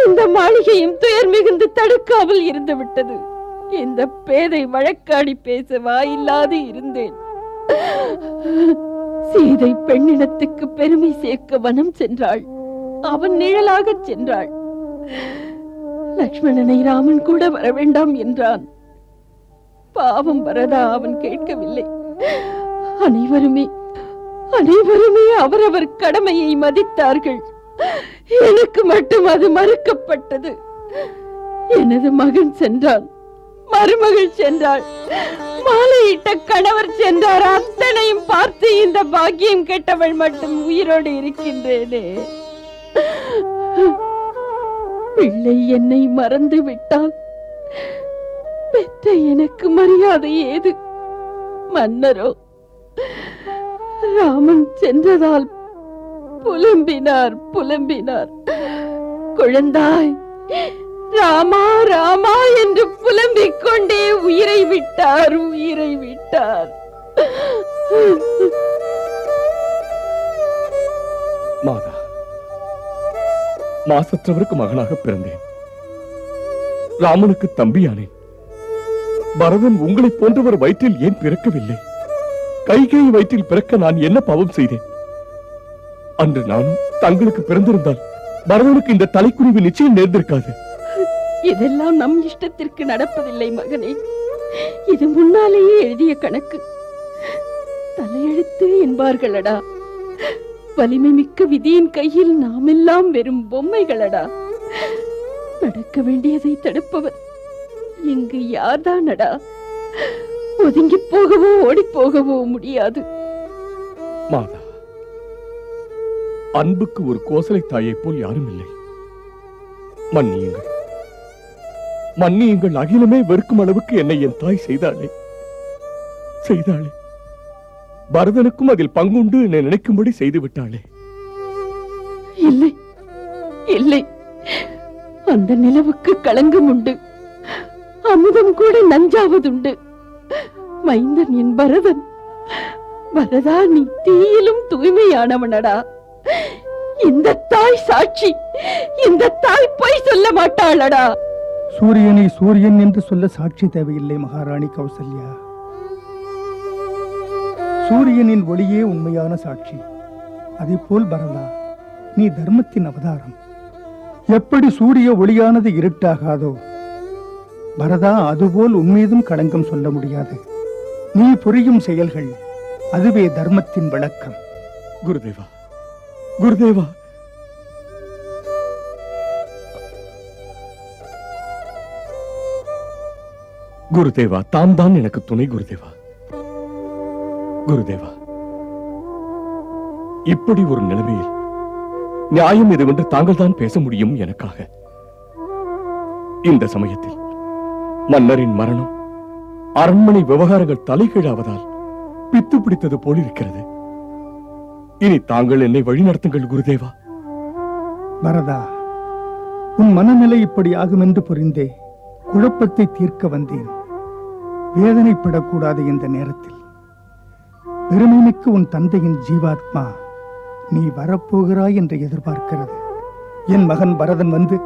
இந்த மாளிகையும் துயர் மிகுந்து தடுக்காமல் இருந்து விட்டது. இந்த பேதை வழக்காடி பேச வாயில்லாது இருந்தேன். சீதை பெண்ணினத்துக்கு பெருமை சேர்க்க வனம் சென்றாள். அவன் நிழலாக சென்றாள். லட்சுமணனை ராமன் கூட வர வேண்டாம் என்றான். பாவம் பரதா, அவன் கேட்கவில்லை. அனைவருமே அவரவர் கடமையை மதித்தார்கள். எனக்கு மட்டும் அது மறுக்கப்பட்டது. எனது மகன் சென்றான், மருமகள் சென்றாள், மாலையிட்ட கணவர் சென்றார். அத்தனையும் பார்த்து இந்த பாக்கியம் கெட்டவள் மட்டும் உயிரோடு இருக்கின்றேனே. பிள்ளை என்னை மறந்து விட்டால் பெற்ற எனக்கு மரியாதை ஏது? மன்னரோ ராமன் சென்றதால் புலம்பினார். குழந்தாய், ராமா ராமா என்று புலம்பிக் கொண்டே உயிரை விட்டார். மாதா, மாசற்றவருக்கு மகனாக பிறந்தேன். ராமனுக்கு தம்பியானேன். பரதன் உங்களை போன்றவர் வயிற்றில் ஏன் பிறக்கவில்லை? கைகை வயிற்றில் பிறக்க நான் என்ன பாவம் செய்தேன்? அன்று நானும் தங்களுக்கு பிறந்திருந்தால் பரதனுக்கு இந்த தலைக்குறிவு நிச்சயம் நேர்ந்திருக்காது. இதெல்லாம் நம் இஷ்டத்திற்கு நடப்பதில்லை மகனே. இது முன்னாலேயே எழுதிய கணக்கு. தலையெழுத்து என்பார்களடா. வலிமை மிக்க விதியின் கையில் நாம் எல்லாம் வெறும் பொம்மைகளடா. நடக்க வேண்டியதை தடுப்பவர் இங்கு யார்தானடா? ஒதுங்கி போகவோ ஓடி போகவோ முடியாது. மாதா, அன்புக்கு ஒரு கோசலை தாயை போல் யாரும் இல்லை. மன்னியுங்கள், அகிலமே வெறுக்கும் அளவுக்கு என்னை என் தாய் செய்தாளே. பரதனுக்கும் அதில் பங்குண்டு என்னை நினைக்கும்படி செய்து விட்டாளே. இல்லை, அந்த நிலவுக்கு களங்கம் உண்டு. அமுதம் கூட நஞ்சாவதுண்டு. மைந்தன் என் பரதன். பரதா, நீ தீயிலும் தூய்மையானவனடா. இந்த தாய் சாட்சி. இந்த தாய் பொய் சொல்ல மாட்டாளடா. சூரியனை சூரியன் என்று சொல்ல சாட்சி தேவையில்லை மகாராணி கௌசல்யா. சூரியனின் ஒளியே உண்மையான சாட்சி. அதே போல் பரதா, நீ தர்மத்தின் அவதாரம். எப்படி சூரிய ஒளியானது இருட்டாகாதோ, பரதா, அதுபோல் உன்மீதும் களங்கம் சொல்ல முடியாது. நீ புரியும் செயல்கள் அதுவே தர்மத்தின் விளக்கம். குருதேவா, குருதேவா, தாம் தான் எனக்கு துணை. குருதேவா, இப்படி ஒரு நிலைமையில் நியாயம் இதுவென்று தாங்கள் தான் பேச முடியும் எனக்காக. இந்த சமயத்தில் மன்னரின் மரணம், அரண்மனை விவகாரங்கள் தலைகீழாவதால் பித்து பிடித்தது போல் இருக்கிறது. இனி தாங்கள் என்னை வழி நடத்துங்கள் குருதேவா. பரதா, உன் மனநிலை இப்படி ஆகும் என்று புரிந்தே குழப்பத்தை தீர்க்க வந்தேன். வேதனைப்படக்கூடாது. இந்த நேரத்தில் பெருமைமிக்க உன் தந்தையின் ஜீவாத்மா நீ வரப்போகிறாய் என்று எதிர்பார்க்கிறது. என் மகன் பரதன் வந்து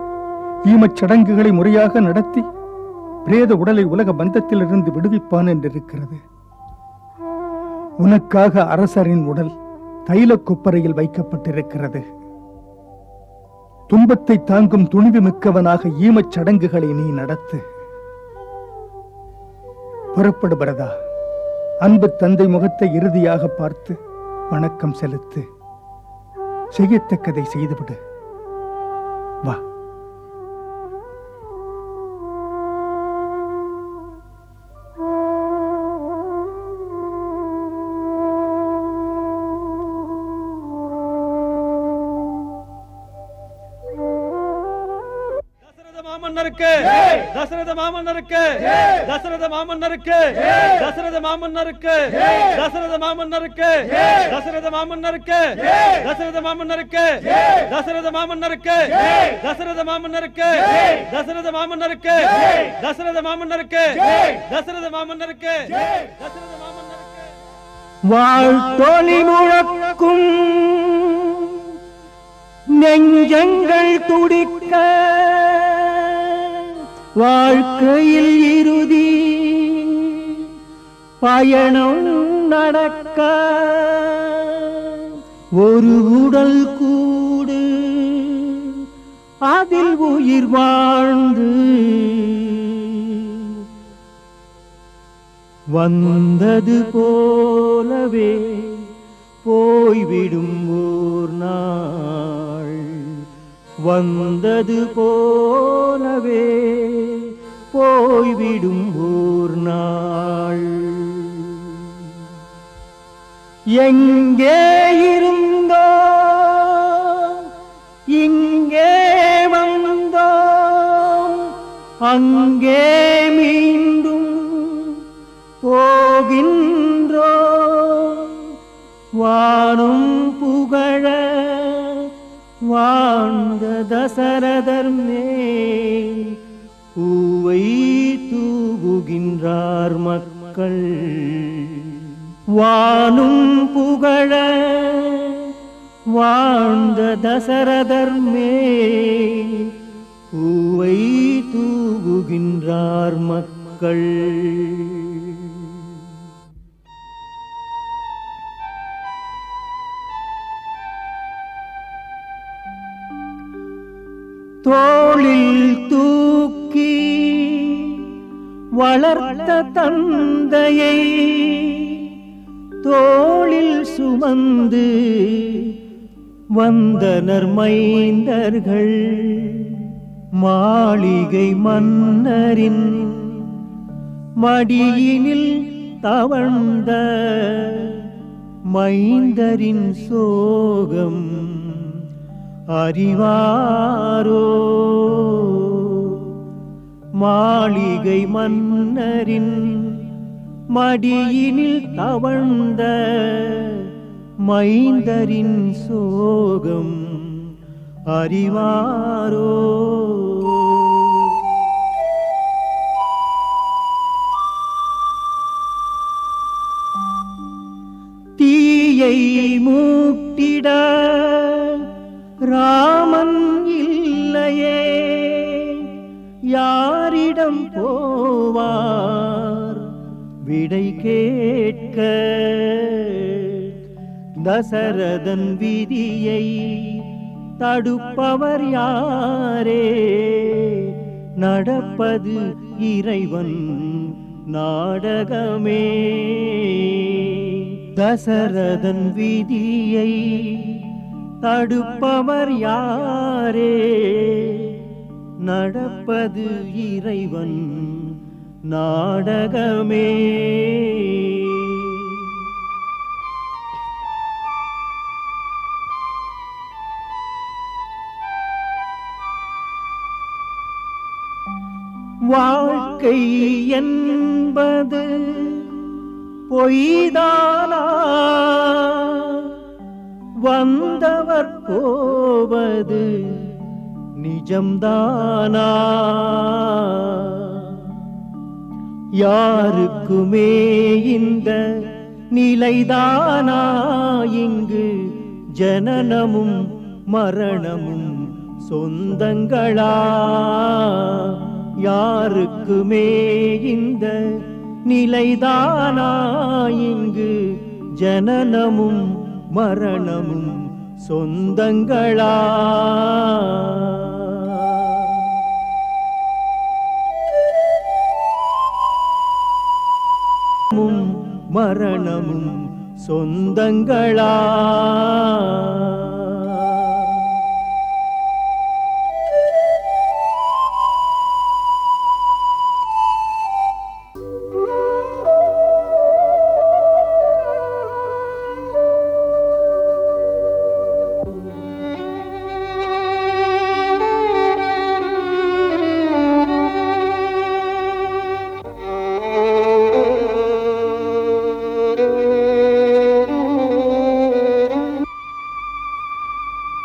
ஈமச் சடங்குகளை முறையாக நடத்தி பிரேத உடலை உலக பந்தத்திலிருந்து விடுவிப்பான் என்றிருக்கிறது. உனக்காக அரசரின் உடல் தைல கொப்பரையில் வைக்கப்பட்டிருக்கிறது. துன்பத்தை தாங்கும் துணிவு மிக்கவனாக ஈமச் சடங்குகளை நீ நடத்து. புறப்படு பரதா. அன்பு தந்தை முகத்தை இறுதியாக பார்த்து வணக்கம் செலுத்து. செய்யத்தக்கதை செய்துவிடு. வா. மாமன்னருக்கு தசரத மாமன்னருக்கு தசரத மாமன்னருக்கு தசரத மாமன்னருக்கு தசரத மாமன்னருக்கு தசரத மாமன்னருக்கு தசரத மாமன்னருக்கு தசரத மாமன்னருக்கு தசரத மாமன்னருக்கு தசரத மாமன்னருக்கு தசரத மாமன்னருக்கு தசரத மாமன்னருக்கு தசரத மாமன்னருக்கு வாழ்த்தொலி முழக்கும் நெஞ்சங்கள் துடிக்க வாழ்க்கையில் இறுதி பயணம் நடக்க ஒரு உடல் கூடு அதில் உயிர் வாழ்ந்து வந்தது போலவே போய்விடும் ஓர் நாள் வந்தது போலவே போய்விடும் ஓர் நாள் எங்கே இருந்தோ இங்கே வந்தோம் அங்கே மீண்டும் போகின்றோம் வானும் புகழ வாழ்ந்த தசரதர் மேல் பூவை தூவுகின்றார் மக்கள் வானும் புகழ வாழ்ந்த தசரதர் மேல் பூவை தூவுகின்றார் மக்கள் தோளில் தூக்கி வளர்த்த தந்தையை தோளில் சுமந்து வந்தனர் மைந்தர்கள் மாளிகை மன்னரின் மடியினில் தவழ்ந்த மைந்தரின் சோகம் அறிவாரோ மாளிகை மன்னரின் மடியினில் தவழ்ந்த மைந்தரின் சோகம் அறிவாரோ தீயை மூட்டிட ராமன் இல்லையே யாரிடம் போவார் விடை கேட்க தசரதன் விதியை தடுப்பவர் யாரே நடப்பது இறைவன் நாடகமே தசரதன் விதியை தடுப்பவர் யாரே நடப்பது இறைவன் நாடகமே வாழ்க்கை என்பது பொய்தானா வந்தவர் போவது நிஜம்தானா யாருக்குமே இந்த நிலைதானா இங்கு ஜனனமும் மரணமும் சொந்தங்களா யாருக்குமே இந்த நிலைதானா இங்கு ஜனனமும் மரணமும் சொந்தங்களா மரணமும் சொந்தங்களா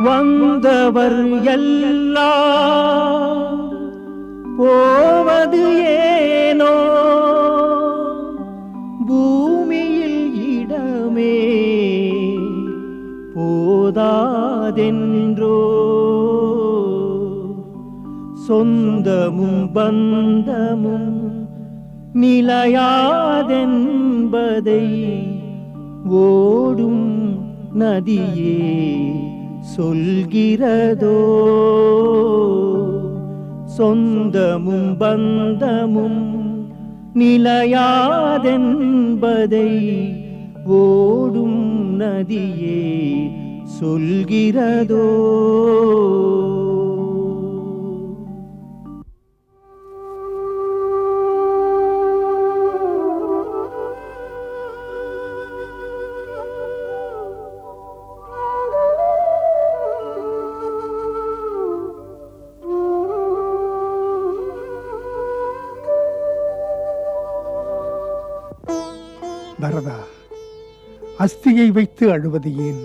வந்தவர் எல்லாம் போவது ஏனோ பூமியில் இடமே போதாதென்றோ சொந்தமும் பந்தமும் நிலையாதென்பதை ஓடும் நதியே சொல்கிறதோ சொந்தமும் பந்தமும் நிலையாதென்பதை ஓடும் நதியே சொல்கிறதோ பரதா, அஸ்தியை வைத்து அழுவது ஏன்?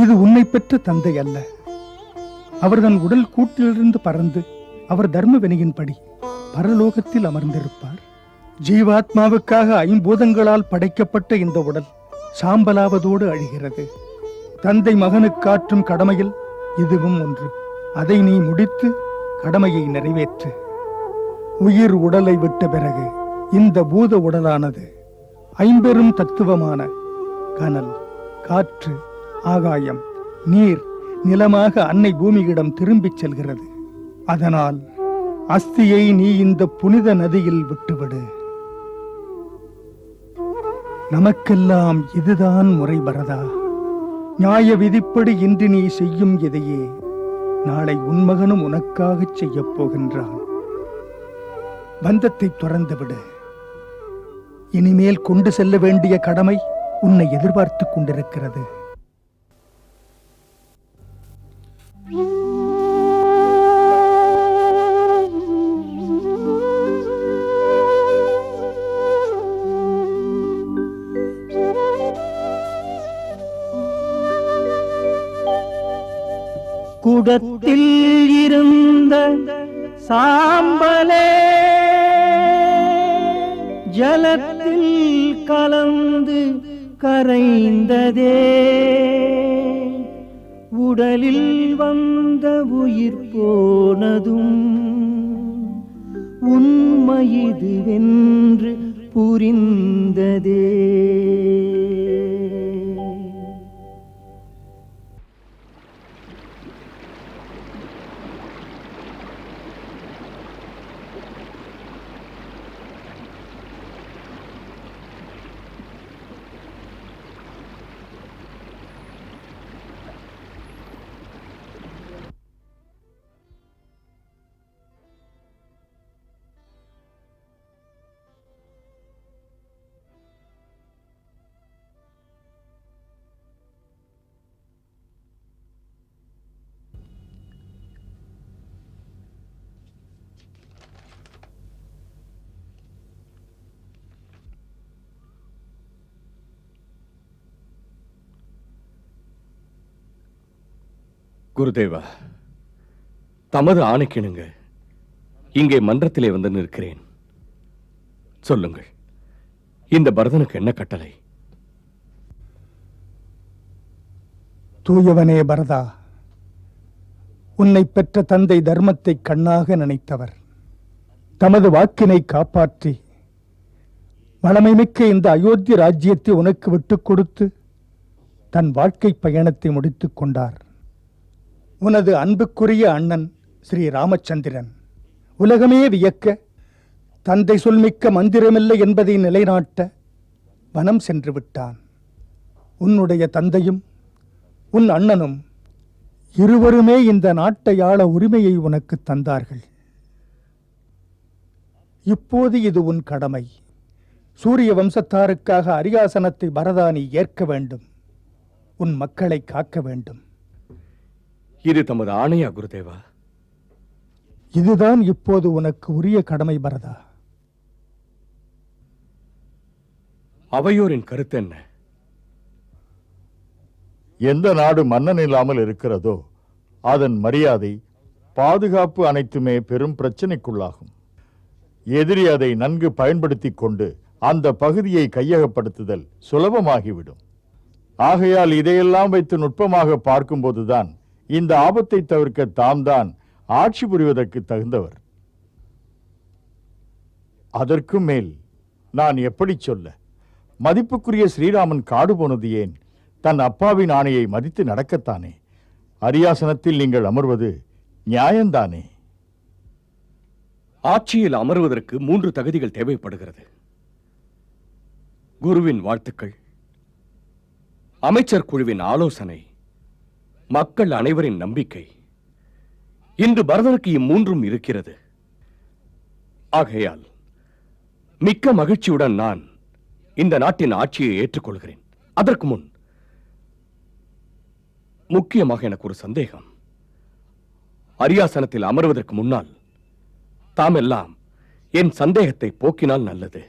இது உன்னை பெற்ற தந்தை அல்ல. அவர் தன் உடல் கூட்டிலிருந்து பறந்து அவர் தர்ம வினையின்படி பரலோகத்தில் அமர்ந்திருப்பார். ஜீவாத்மாவுக்காக ஐம்பூதங்களால் படைக்கப்பட்ட இந்த உடல் சாம்பலாவதோடு அழிகிறது. தந்தை மகனுக்காற்றும் கடமையில் இதுவும் ஒன்று. அதை நீ முடித்து கடமையை நிறைவேற்று. உயிர் உடலை விட்ட பிறகு இந்த பூத உடலானது ஐம்பெரும் தத்துவமான கனல், காற்று, ஆகாயம், நீர், நிலமாக அன்னை பூமியிடம் திரும்பிச் செல்கிறது. அதனால் அஸ்தியை நீ இந்த புனித நதியில் விட்டுவிடு. நமக்கெல்லாம் இதுதான் முறை பரதா. நியாய விதிப்படி இன்று நீ செய்யும் இதையே நாளை உன் மகனும் உனக்காகச் செய்யப் போகின்றான். பந்தத்தை துறந்துவிடு. இனிமேல் கொண்டு செல்ல வேண்டிய கடமை உன்னை எதிர்பார்த்துக் கொண்டிருக்கிறது. குடத்தில் இருந்த சாம்பலே ஜலத்தில் கலந்து கரைந்ததே, உடலில் வந்த உயிர் போனதும் உண்மையிதுவென்று புரிந்ததே. குருதேவா, தமது ஆணைக்கிணங்க இங்கே மன்றத்திலே வந்து நிற்கிறேன். சொல்லுங்கள், இந்த பரதனுக்கு என்ன கட்டளை? தூயவனே பரதா, உன்னை பெற்ற தந்தை தர்மத்தை கண்ணாக நினைத்தவர். தமது வாக்கினை காப்பாற்றி வளமைமிக்க இந்த அயோத்தி ராஜ்யத்தை உனக்கு விட்டுக் கொடுத்து தன் வாழ்க்கை பயணத்தை முடித்துக் கொண்டார். உனது அன்புக்குரிய அண்ணன் ஸ்ரீ ராமச்சந்திரன் உலகமே வியக்க தந்தை சொல்மிக்க மந்திரமில்லை என்பதை நிலைநாட்ட வனம் சென்று விட்டான். உன்னுடைய தந்தையும் உன் அண்ணனும் இருவருமே இந்த நாட்டை ஆள உரிமையை உனக்கு தந்தார்கள். இப்போது இது உன் கடமை. சூரிய வம்சத்தாருக்காக அரியாசனத்தை பரதா நீ ஏற்க வேண்டும். உன் மக்களை காக்க வேண்டும். இது தமது ஆணையா குருதேவா? இதுதான் இப்போது உனக்கு உரிய கடமை பரதா. அவையோரின் கருத்து என்ன? எந்த நாடு மன்னன் இல்லாமல் இருக்கிறதோ அதன் மரியாதை, பாதுகாப்பு அனைத்துமே பெரும் பிரச்சனைக்குள்ளாகும். எதிரி அதை நன்கு பயன்படுத்திக் கொண்டு அந்த பகுதியை கையகப்படுத்துதல் சுலபமாகிவிடும். ஆகையால் இதையெல்லாம் வைத்து நுட்பமாக பார்க்கும்போதுதான் இந்த ஆபத்தை தவிர்க்க தாம் தான் ஆட்சி புரிவதற்கு தகுந்தவர். அதற்கும் மேல் நான் எப்படி சொல்ல? மதிப்புக்குரிய ஸ்ரீராமன் காடு போனது ஏன்? தன் அப்பாவின் ஆணையை மதித்து நடக்கத்தானே. அரியாசனத்தில் நீங்கள் அமர்வது நியாயம்தானே? ஆட்சியில் அமர்வதற்கு 3 தகுதிகள் தேவைப்படுகிறது. குருவின் வாழ்த்துக்கள், அமைச்சர் குழுவின் ஆலோசனை, மக்கள் அனைவரின் நம்பிக்கை. இன்று பரதனுக்கு இம்மூன்றும் இருக்கிறது. ஆகையால் மிக்க மகிழ்ச்சியுடன் நான் இந்த நாட்டின் ஆட்சியை ஏற்றுக்கொள்கிறேன். அதற்கு முன் முக்கியமாக எனக்கு ஒரு சந்தேகம். அரியாசனத்தில் அமர்வதற்கு முன்னால் தாம் எல்லாம் என் சந்தேகத்தை போக்கினால் நல்லது.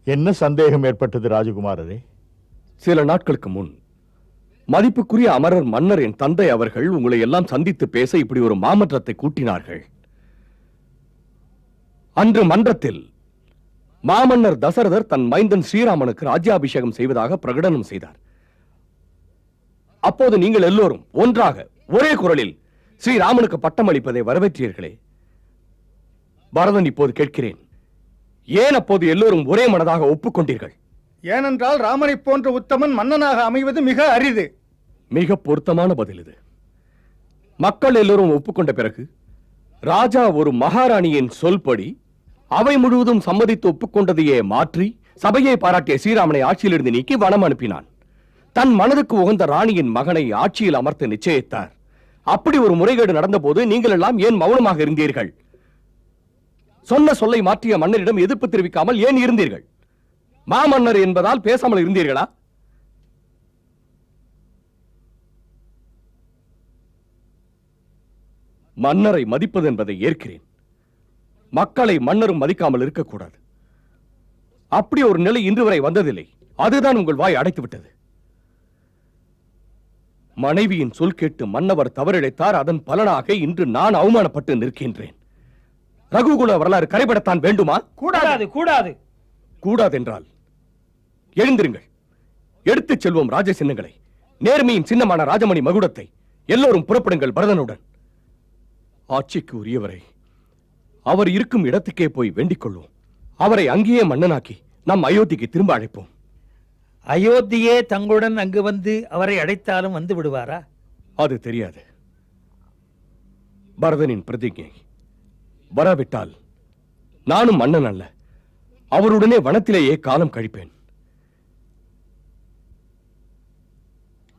என்ன சந்தேகம் ஏற்பட்டது ராஜகுமாரரே? சில நாட்களுக்கு முன் மதிப்புக்குரிய அமரர் மன்னர் என் தந்தை அவர்கள் உங்களை எல்லாம் சந்தித்து பேச இப்படி ஒரு மாமன்றத்தை கூட்டினார்கள். அன்று மன்றத்தில் மாமன்னர் தசரதர் தன் மைந்தன் ஸ்ரீராமனுக்கு ராஜ்யாபிஷேகம் செய்வதாக பிரகடனம் செய்தார். அப்போது நீங்கள் எல்லோரும் ஒன்றாக ஒரே குரலில் ஸ்ரீராமனுக்கு பட்டம் அளிப்பதை வரவேற்றீர்களே. பரதன், இப்போது கேட்கிறேன், ஏன் அப்போது எல்லோரும் ஒரே மனதாக ஒப்புக்கொண்டீர்கள்? ஏனென்றால் ராமனை போன்ற உத்தமன் மன்னனாக அமைவது மிக அரிது. மிக பொருத்தமான பதில் இது. மக்கள் எல்லோரும் ஒப்புக்கொண்ட பிறகு ராஜா ஒரு மகாராணியின் சொல்படி அவை முழுவதும் சம்மதித்து ஒப்புக்கொண்டதையே மாற்றி சபையை பாராட்டிய ஸ்ரீராமனை ஆட்சியிலிருந்து நீக்கி வனம் அனுப்பினான். தன் மனதுக்கு உகந்த ராணியின் மகனை ஆட்சியில் அமர்த்த நிச்சயித்தார். அப்படி ஒரு முறைகேடு நடந்த போது நீங்கள் எல்லாம் ஏன் மௌனமாக இருந்தீர்கள்? சொன்ன சொல்லை மாற்றிய மன்னரிடம் எதிர்ப்பு தெரிவிக்காமல் ஏன் இருந்தீர்கள்? மாமன்னர் என்பதால் பேசாமல் இருந்தீர்களா? மன்னரை மதிப்பது என்பதை ஏற்கிறேன். மக்களை மன்னரும் மதிக்காமல் இருக்கக்கூடாது. அப்படி ஒரு நிலை இன்று வரை வந்ததில்லை. அதுதான் உங்கள் வாய் அடைத்து விட்டது. மனைவியின் சொல் கேட்டு மன்னவர் தவறிழைத்தார். அதன் பலனாக இன்று நான் அவமானப்பட்டு நிற்கின்றேன். ரகுகுல வரலாறு கரைபடத்தான் வேண்டுமா? கூடாது, கூடாது. கூடாதென்றால் எழுந்திருங்கள். எடுத்துச் செல்வோம் ராஜ சின்னங்களை. நேர்மையின் சின்னமான ராஜமணி மகுடத்தை. எல்லோரும் புறப்படுங்கள் பரதனுடன். ஆட்சிக்கு உரியவரை அவர் இருக்கும் இடத்துக்கே போய் வேண்டிக் கொள்வோம். அவரை அங்கேயே மன்னனாக்கி நம் அயோத்திக்கு திரும்ப அழைப்போம். அயோத்தியே தங்களுடன் அங்கு வந்து அவரை அழைத்தாலும் வந்து விடுவாரா? அது தெரியாது. பரதனின் பிரதிஜை வராவிட்டால் நானும் மன்னன் அல்ல, அவருடனே வனத்திலேயே காலம் கழிப்பேன்.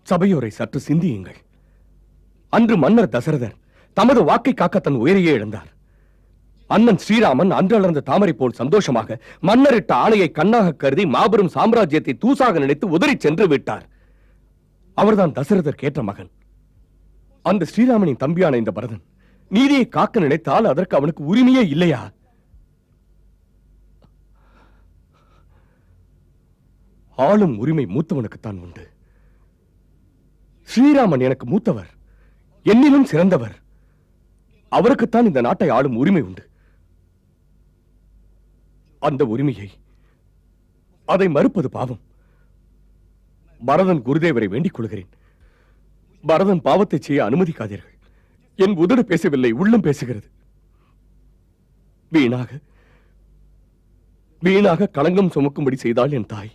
சபையோரை சற்று சிந்தியுங்கள். அன்று மன்னர் தசரதர் தமது வாக்கை காக்க தன் உயிரையே இழந்தார். அண்ணன் ஸ்ரீராமன் அன்றளர்ந்த தாமரை போல் சந்தோஷமாக மன்னரிட்ட ஆணையை கண்ணாக கருதி மாபெரும் சாம்ராஜ்யத்தை தூசாக நினைத்து உதறி சென்று விட்டார். அவர்தான் தசரதர் கேட்ட மகன். அந்த ஸ்ரீராமனின் தம்பியான இந்த பரதன் நீதியை காக்க நினைத்தால் அதற்கு அவனுக்கு உரிமையே இல்லையா? ஆளும் உரிமை மூத்தவனுக்குத்தான் உண்டு. ஸ்ரீராமன் எனக்கு மூத்தவர், என்னிலும் சிறந்தவர். அவருக்குத்தான் இந்த நாட்டை ஆளும் உரிமை உண்டு. அந்த உரிமையை அதை மறுப்பது பாவம். பரதன் குருதேவரை வேண்டிக் கொள்கிறேன். பரதன் பாவத்தை செய்ய அனுமதிக்காதீர்கள். என் உதடு பேசவில்லை, உள்ளம் பேசுகிறது. வீணாக வீணாக களங்கம் சுமக்கும்படி செய்தாள் என் தாய்.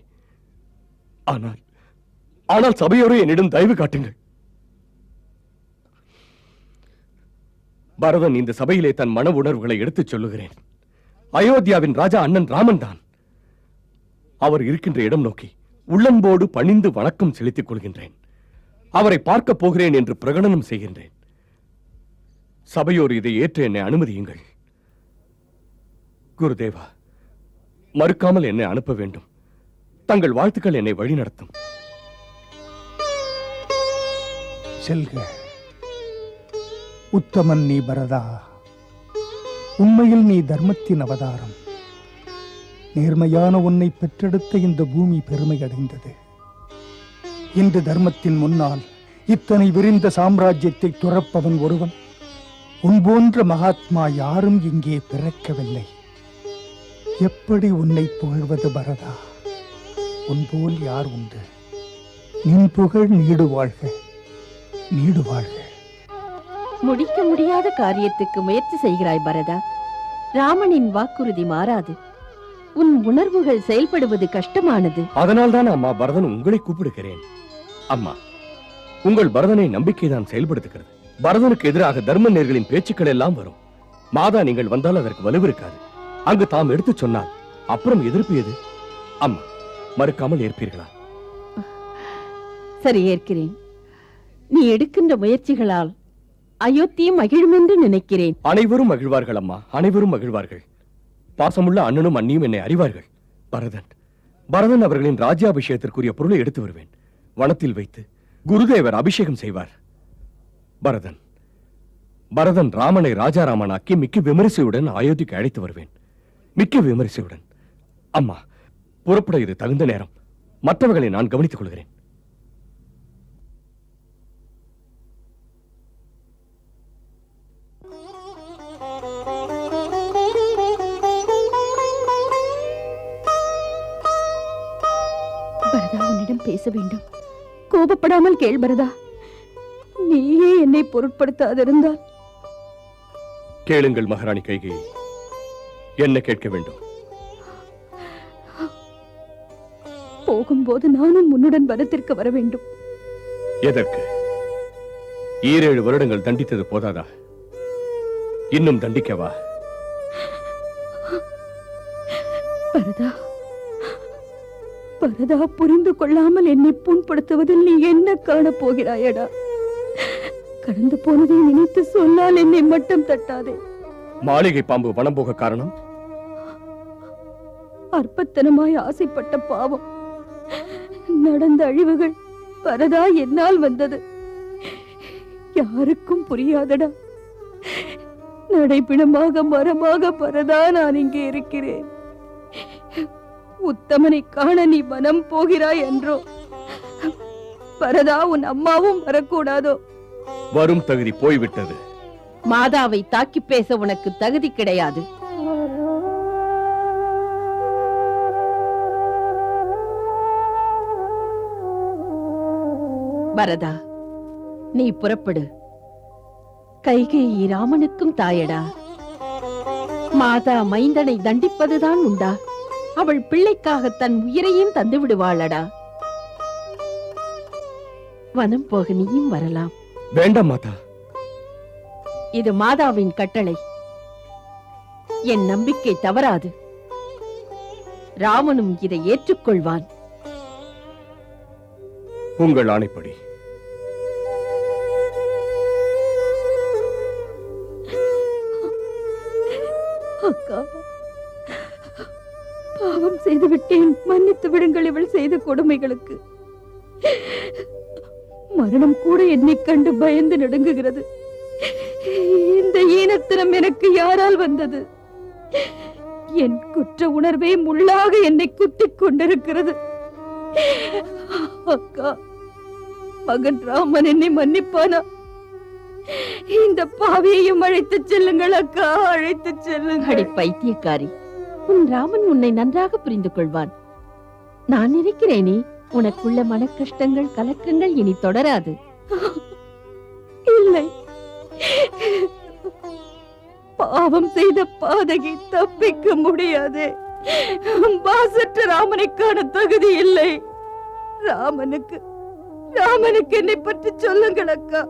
ஆனால் ஆனால் சபையோரே என்னிடம் தயவு காட்டுங்கள். பரதன் இந்த சபையிலே தன் மன உணர்வுகளை எடுத்துச் சொல்லுகிறேன். அயோத்தியாவின் ராஜா அண்ணன் ராமன் தான். அவர் இருக்கின்ற இடம் நோக்கி உள்ளன்போடு பணிந்து வணக்கம் செலுத்திக் கொள்கின்றேன். அவரை பார்க்க போகிறேன் என்று பிரகடனம் செய்கின்றேன். சபையோர் இதை ஏற்று என்னை அனுமதியுங்கள். குருதேவா, மறுக்காமல் என்னை அனுப்ப வேண்டும். தங்கள் வாழ்த்துக்கள் என்னை வழிநடத்தும். செல்க. உத்தமன் நீ பரதா. உண்மையில் நீ தர்மத்தின் அவதாரம். நேர்மையான உன்னை பெற்றெடுத்த இந்த பூமி பெருமை அடைந்தது. இன்று தர்மத்தின் முன்னால் இத்தனை விரிந்த சாம்ராஜ்யத்தை துறப்பவன் ஒருவன். உன் போன்ற மகாத்மா யாரும் இங்கே பிறக்கவில்லை. எப்படி உன்னை புகழ்வது பரதா? உன் போல் யார் உண்டு? நின் புகழ் நீடு வாழ்க, நீடு வாழ்க. முடிக்க முடியாத காரியத்துக்கு முயற்சி செய்கிறாய் பரதா. ராமனின் வாக்குறுதி மாறாது. உன் உணர்வுகள் செயல்படுவது கஷ்டமானது. அதனால்தான் அம்மா பரதன் உங்களை கூப்பிடுகிறேன். அம்மா, உங்கள் பரதனை நம்பிக்கைதான் செயல்படுத்துகிறது. பரதனுக்கு எதிராக தர்ம நேர்களின் பேச்சுக்கள் எல்லாம் வரும். மாதா நீங்கள் வந்தால் அதற்கு வலுவிருக்காது. அங்கு தாம் எடுத்து சொன்னால் அப்புறம் எதிர்ப்பு எது? அம்மா, மறுக்காமல் ஏற்பீர்களா? சரி, ஏற்கிறேன். நீ எடுக்கின்ற முயற்சிகளால் அயோத்தியும் மகிழும் என்று நினைக்கிறேன். அனைவரும் மகிழ்வார்கள் அம்மா, அனைவரும் மகிழ்வார்கள். பாசமுள்ள அண்ணனும் அண்ணியும் என்னை அறிவார்கள். பரதன் அவர்களின் ராஜ்யாபிஷேகத்திற்குரிய பொருளை எடுத்து வருவேன். வனத்தில் வைத்து குருதேவர் அபிஷேகம் செய்வார். பரதன் ராமனை ராஜாராமனாக்கி மிக்க விமரிசையுடன் அயோத்திக்கு அழைத்து வருவேன். மிக்க விமரிசையுடன். அம்மா, புறப்பட இது தகுந்த நேரம். மற்றவர்களை நான் கவனித்துக் கொள்கிறேன். பரதா, உன்னிடம் பேச வேண்டும். கோபப்படாமல் கேள் பரதா. நீயே என்னை பொருட்படுத்தாதிருந்தால். கேளுங்கள் மகாராணி கைகேயி, என்ன கேட்க வேண்டும்? போகும்போது நானும் உன்னுடன் வனத்திற்கு வர வேண்டும். எதற்கு? 7 வருடங்கள் தண்டித்தது போதாதா? இன்னும் தண்டிக்கவா? பரதா, புரிந்து கொள்ளாமல் என்னை புண்படுத்துவதில் நீ என்ன காண போகிறாயடா? கடந்து போனதை நினைத்து சொன்னால் என்னை மட்டும் தட்டாதே. மாளிகை பாம்பு வனம் போக காரணம்? அற்பத்தனமாய் ஆசைப்பட்ட பாவம். நடந்த அழிவுகள் பரதா என்னால் வந்தது. யாருக்கும் புரியாதடா. நடைப்பிணமாக மரமாக பரதா நான் இங்கே இருக்கிறேன். உத்தமனை காண நீ வனம் போகிறாய் என்றோ? பரதா, உன் அம்மாவும் வரக்கூடாதோ? வரும் தகுதி போய்விட்டது. மாதாவை தாக்கி பேச உனக்கு தகுதி கிடையாது. பரதா, நீ புறப்படு. கைகேயி ராமனுக்கும் தாயடா. மாதா மைந்தனை தண்டிப்பதுதான் உண்டா? அவள் பிள்ளைக்காக தன் உயிரையும் தந்து விடுவாளடா. வனம் போக நீயும் வரலாம். வேண்டாம் மாதா. இது மாதாவின் கட்டளை. என் நம்பிக்கை தவறாது. ராமனும் இதை ஏற்றுக்கொள்வான். உங்கள் ஆணைப்படி. அக்கா, பாவம் செய்து விட்டேன். மன்னித்து விடுங்கள் இவள் செய்த கொடுமைகளுக்கு. மரணம் கூட என்னை கண்டு பயந்து நடுங்குகிறது. இந்த ஈனத்தனம் எனக்கு யாரால் வந்தது? என் குற்ற உணர்வே முள்ளாக என்னை குத்திக் கொண்டிருக்கிறது. அக்கா, மகன் ராமன் என்னை மன்னிப்பானா? இந்த பாவியையும் அழைத்து செல்லுங்கள் அக்கா, அழைத்து செல்லுங்கள். அடி பைத்தியக்காரி, உன் ராமன் உன்னை நன்றாக புரிந்து கொள்வான். நான் இருக்கிறேனே. உனக்குள்ள மன கஷ்டங்கள் கலக்கங்கள் இனி தொடராது. இல்லை, பாவம் செய்த பாதகி தப்பிக்க முடியாது. பாசற்ற ராமனை காண தகுதி இல்லை. ராமனுக்கு ராமனுக்கு என்னை பற்றி சொல்லுங்கள் அக்கா.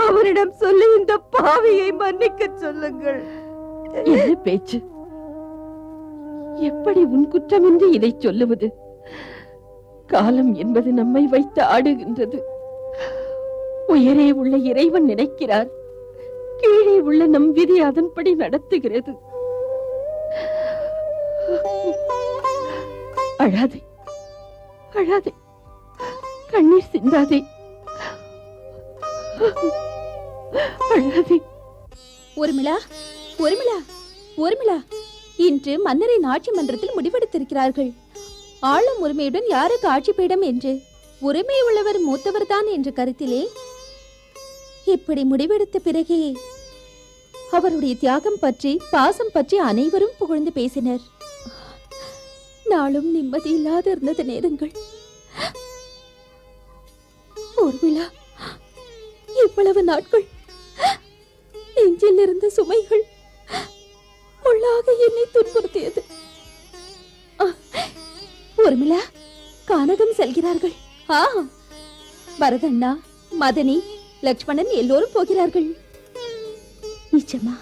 அவரிடம் சொல்லி இந்த பாவியை மன்னிக்க சொல்லுங்கள். என்ன பேச்சு? எப்படி உன் குற்றமின்றி இதை சொல்லுவது? காலம் என்பது நம்மை வைத்து ஆடுகின்றது. உயரே உள்ள இறைவன் நினைக்கிறார், கீழே உள்ள நம் விதி அதன்படி நடத்துகிறது. அழாதே, அழாதே, கண்ணீர் சிந்தாதே, அழாதே. ஊர்மிளா, ஊர்மிளா, ஊர்மிளா, இன்று மன்னரின் ஆட்சி மன்றத்தில் முடிவெடுத்திருக்கிறார்கள். ஆளும் உரிமையுடன் யாருக்கு ஆட்சி பீடம் என்று உரிமை உள்ளவர் மூத்தவர் தான் என்ற கருத்திலே இப்படி முடிவெடுத்த பிறகே அவருடைய தியாகம் பற்றி, பாசம் பற்றி அனைவரும் புகழ்ந்து பேசினர். நாளும் நிம்மதி இல்லாத இருந்தது நேரங்கள். ஊர்மிளா, இவ்வளவு நாட்கள் நெஞ்சில் இருந்த சுமைகள் முள்ளாக என்னை துன்புறுத்தியது. ஊர்மிளா, கானகம் செல்கிறார்கள். பரதண்ணா, மதனி, லக்ஷ்மணன் எல்லோரும் போகிறார்கள். நிச்சயமா?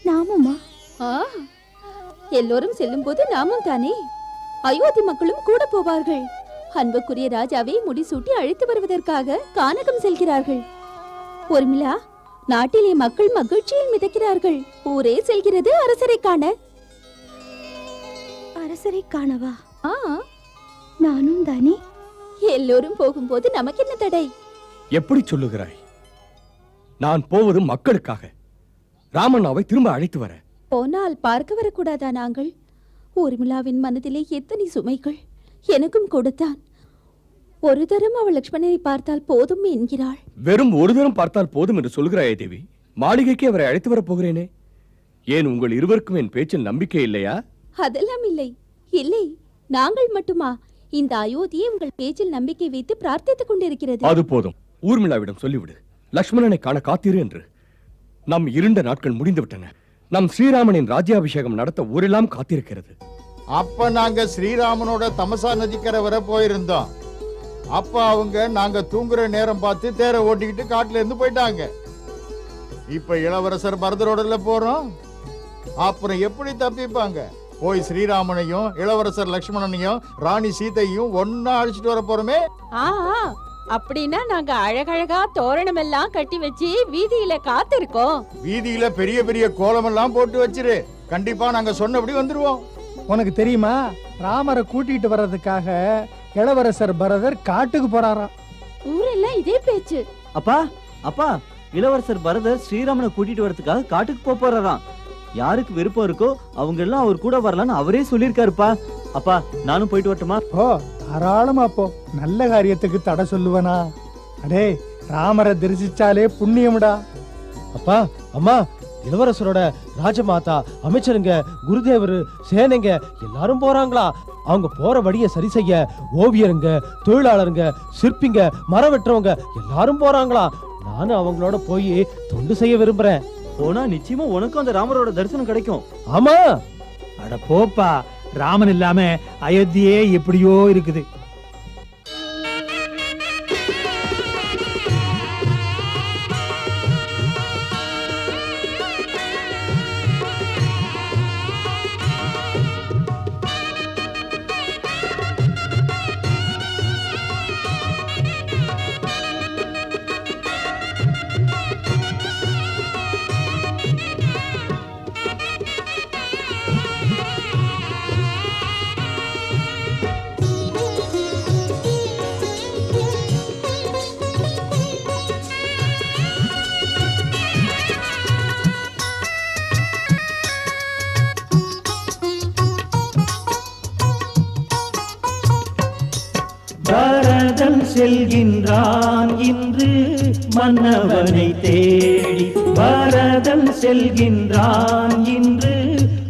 நாமுமா? எல்லோரும் செல்லும் போது நாமும் தானே. அயோத்தி மக்களும் கூட போவார்கள். அன்புக்குரிய ராஜாவை முடிசூட்டி அழைத்து வருவதற்காக கானகம் செல்கிறார்கள். ஊர்மிளா, நாட்டிலே மக்கள் மகிழ்ச்சியில் மிதக்கிறார்கள். ஊரே செல்கிறது அரசரை காண. அரசரை காணவா? நானும் தானே. எல்லோரும் போகும்போது நமக்கு என்ன தடை? எப்படி சொல்லுகிறாய்? நான் போவது மக்களுக்காக. ராமண்ணாவை திரும்ப அழைத்து வர. போனால் பார்க்க வரக்கூடாதா நாங்கள்? ஊர்மிளாவின் மனதிலே எத்தனை சுமைகள். எனக்கும் கொடுத்தான். ஒரு தரம் அவள் லட்சுமணனை பார்த்தால் போதும் என்கிறாள். வெறும் ஒரு தரம் பார்த்தால் போதும் என்று சொல்கிறாயே தேவி. மாளிகைக்கு அவரை அழைத்து வரப் போகிறேனே. ஏன் உங்கள் இருவருக்கும் என் பேச்சில் நம்பிக்கை இல்லையா? அதெல்லாம் இல்லை, இல்லை. நாங்கள் மட்டுமா? இந்த அயோத்தியை உங்கள் பேச்சில் நம்பிக்கை வைத்து பிரார்த்தித்துக் கொண்டிருக்கிறது. அது போதும். ஊர்மிளாவிடம் சொல்லிவிடு, லட்சுமணனை காண காத்திரு என்று. நம் இருண்ட நாட்கள் முடிந்து விட்டன. நம் ஸ்ரீராமனின் ராஜ்யாபிஷேகம் நடத்த ஊரெல்லாம் காத்திருக்கிறது. அப்ப நாங்க ஸ்ரீராமனோட தமசா நதிக்கரை வர போயிருந்தோம். அப்ப அவங்க நாங்க தூங்குற நேரம் பார்த்து தேரை ஓட்டிக்கிட்டு காட்டுல இருந்து போயிட்டாங்க. இப்ப இளவரசர் பரதரோடல போறோம். அப்புறம் எப்படி தப்பிப்பாங்க? போய் ஸ்ரீராமனையும் இளவரசர் லட்சுமணனையும் ராணி சீதையும் ஒன்னா அழைச்சிட்டு வர போறோமே. அப்படின்னா நாங்க அழகழகா தோரணம் எல்லாம் கட்டி வச்சு வீதியில காத்திருக்கோம். வீதியில பெரிய பெரிய கோலம் எல்லாம் போட்டு வச்சிரு. கண்டிப்பா நாங்க சொன்னபடி வந்துருவோம். உனக்கு தெரியுமா, ராமரை கூட்டிட்டு வர்றதுக்காக இளவரசர் பரதர் காட்டுக்கு போறாராம். ஊரெல்லாம் இதே பேச்சு. அப்பா, அப்பா, இளவரசர் பரதர் ஸ்ரீராமனை கூட்டிட்டு வரதுக்காக காட்டுக்கு போறாராம். யாருக்கு விருப்பம் இருக்கோ அவங்க எல்லாம் அவர் கூட வரலான்னு அவரே சொல்லியிருக்காருப்பா. அப்பா, நானும் போயிட்டு வரட்டுமா? ஓ, தாராளமா போ. நல்ல காரியத்துக்கு தடை சொல்லுவனா? அடே, ராமரை தரிசிச்சாலே புண்ணியம்டா. அப்பா, அம்மா, இளவரசரோட ராஜமாதா, அமைச்சருங்க, குருதேவரு, சேனைங்க எல்லாரும் போறாங்களா? அவங்க போற வழியை சரி செய்ய ஓவியருங்க, தொழிலாளருங்க, சிற்பிங்க, மரம் வெட்டுறவங்க எல்லாரும் போறாங்களா? நானும் அவங்களோட போய் தொண்டு செய்ய விரும்புறேன். போனா நிச்சயமா உனக்கும் அந்த ராமரோட தரிசனம் கிடைக்கும். ஆமா. அட போப்பா, ராமன் இல்லாம அயோத்தியே எப்படியோ இருக்குது. பரதன் செல்கின்றான் இன்று மன்னவனை தேடி. பரதன் செல்கின்றான் இன்று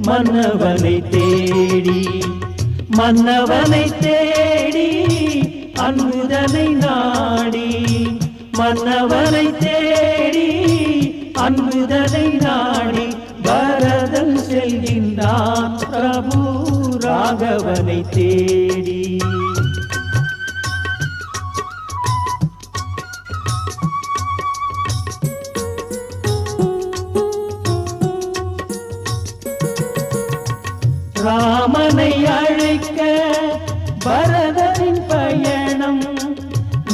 மன்னவனை தேடி. மன்னவனை தேடி அன்புதனை நாடி. மன்னவனை தேடி அன்புதனை நாடி. பரதன் செல்கின்றான் பிரபு ராகவனை தேடி.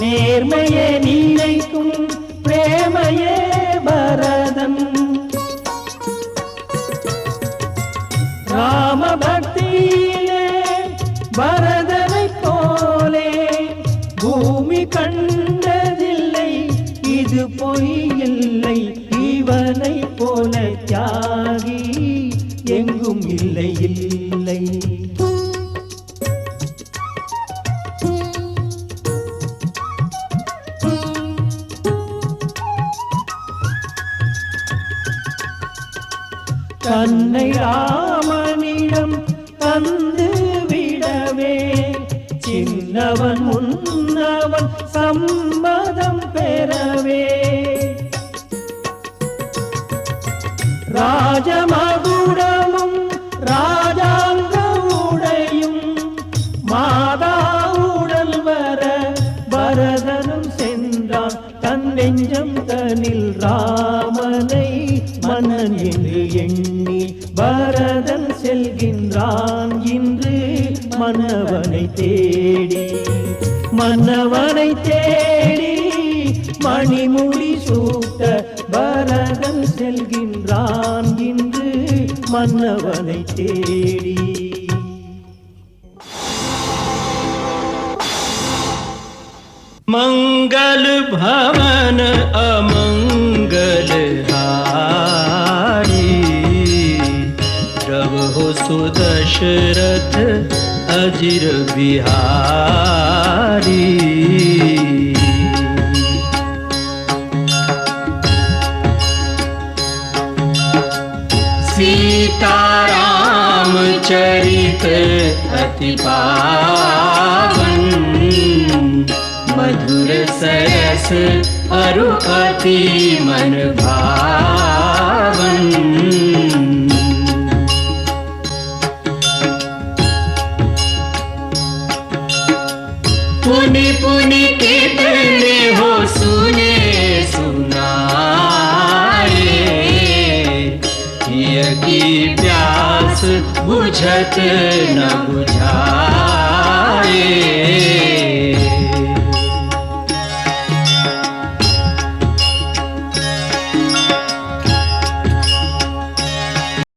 நேர்மையே நினைக்கும் பிரேமையே பரதன் ராம பக்தியிலே பரதனை போலே பூமி கண்டதில்லை இது பொய் இல்லை இவனை போல தியாகி எங்கும் இல்லை இல்லை தன்னை ராமனிடம் தந்து விடவே சின்னவன் முன்னவன் சம்மதம் பெறவே ராஜமகுடமும் ராஜாங்க உடையும் மாதாவுடன் வர பரதனும் சென்றான் தன் நெஞ்சம் தனில் ராமனை மன்னன் என்று எண்ணி பரதன் செல்கின்றான் இன்று மன்னவனை தேடி மணிமுடி சூட்ட பரதன் செல்கின்றான் இன்று மன்னவனை தேடி मंगल भवन अमंगल हारी प्रभु सुदशरथ अजिर बिहारी सीताराम चरित अति पावन मधुर सरस अरु अति मन भावन पुनि पुनि कितने हो सुने सुनाए किया की प्यास बुझत न बुझाए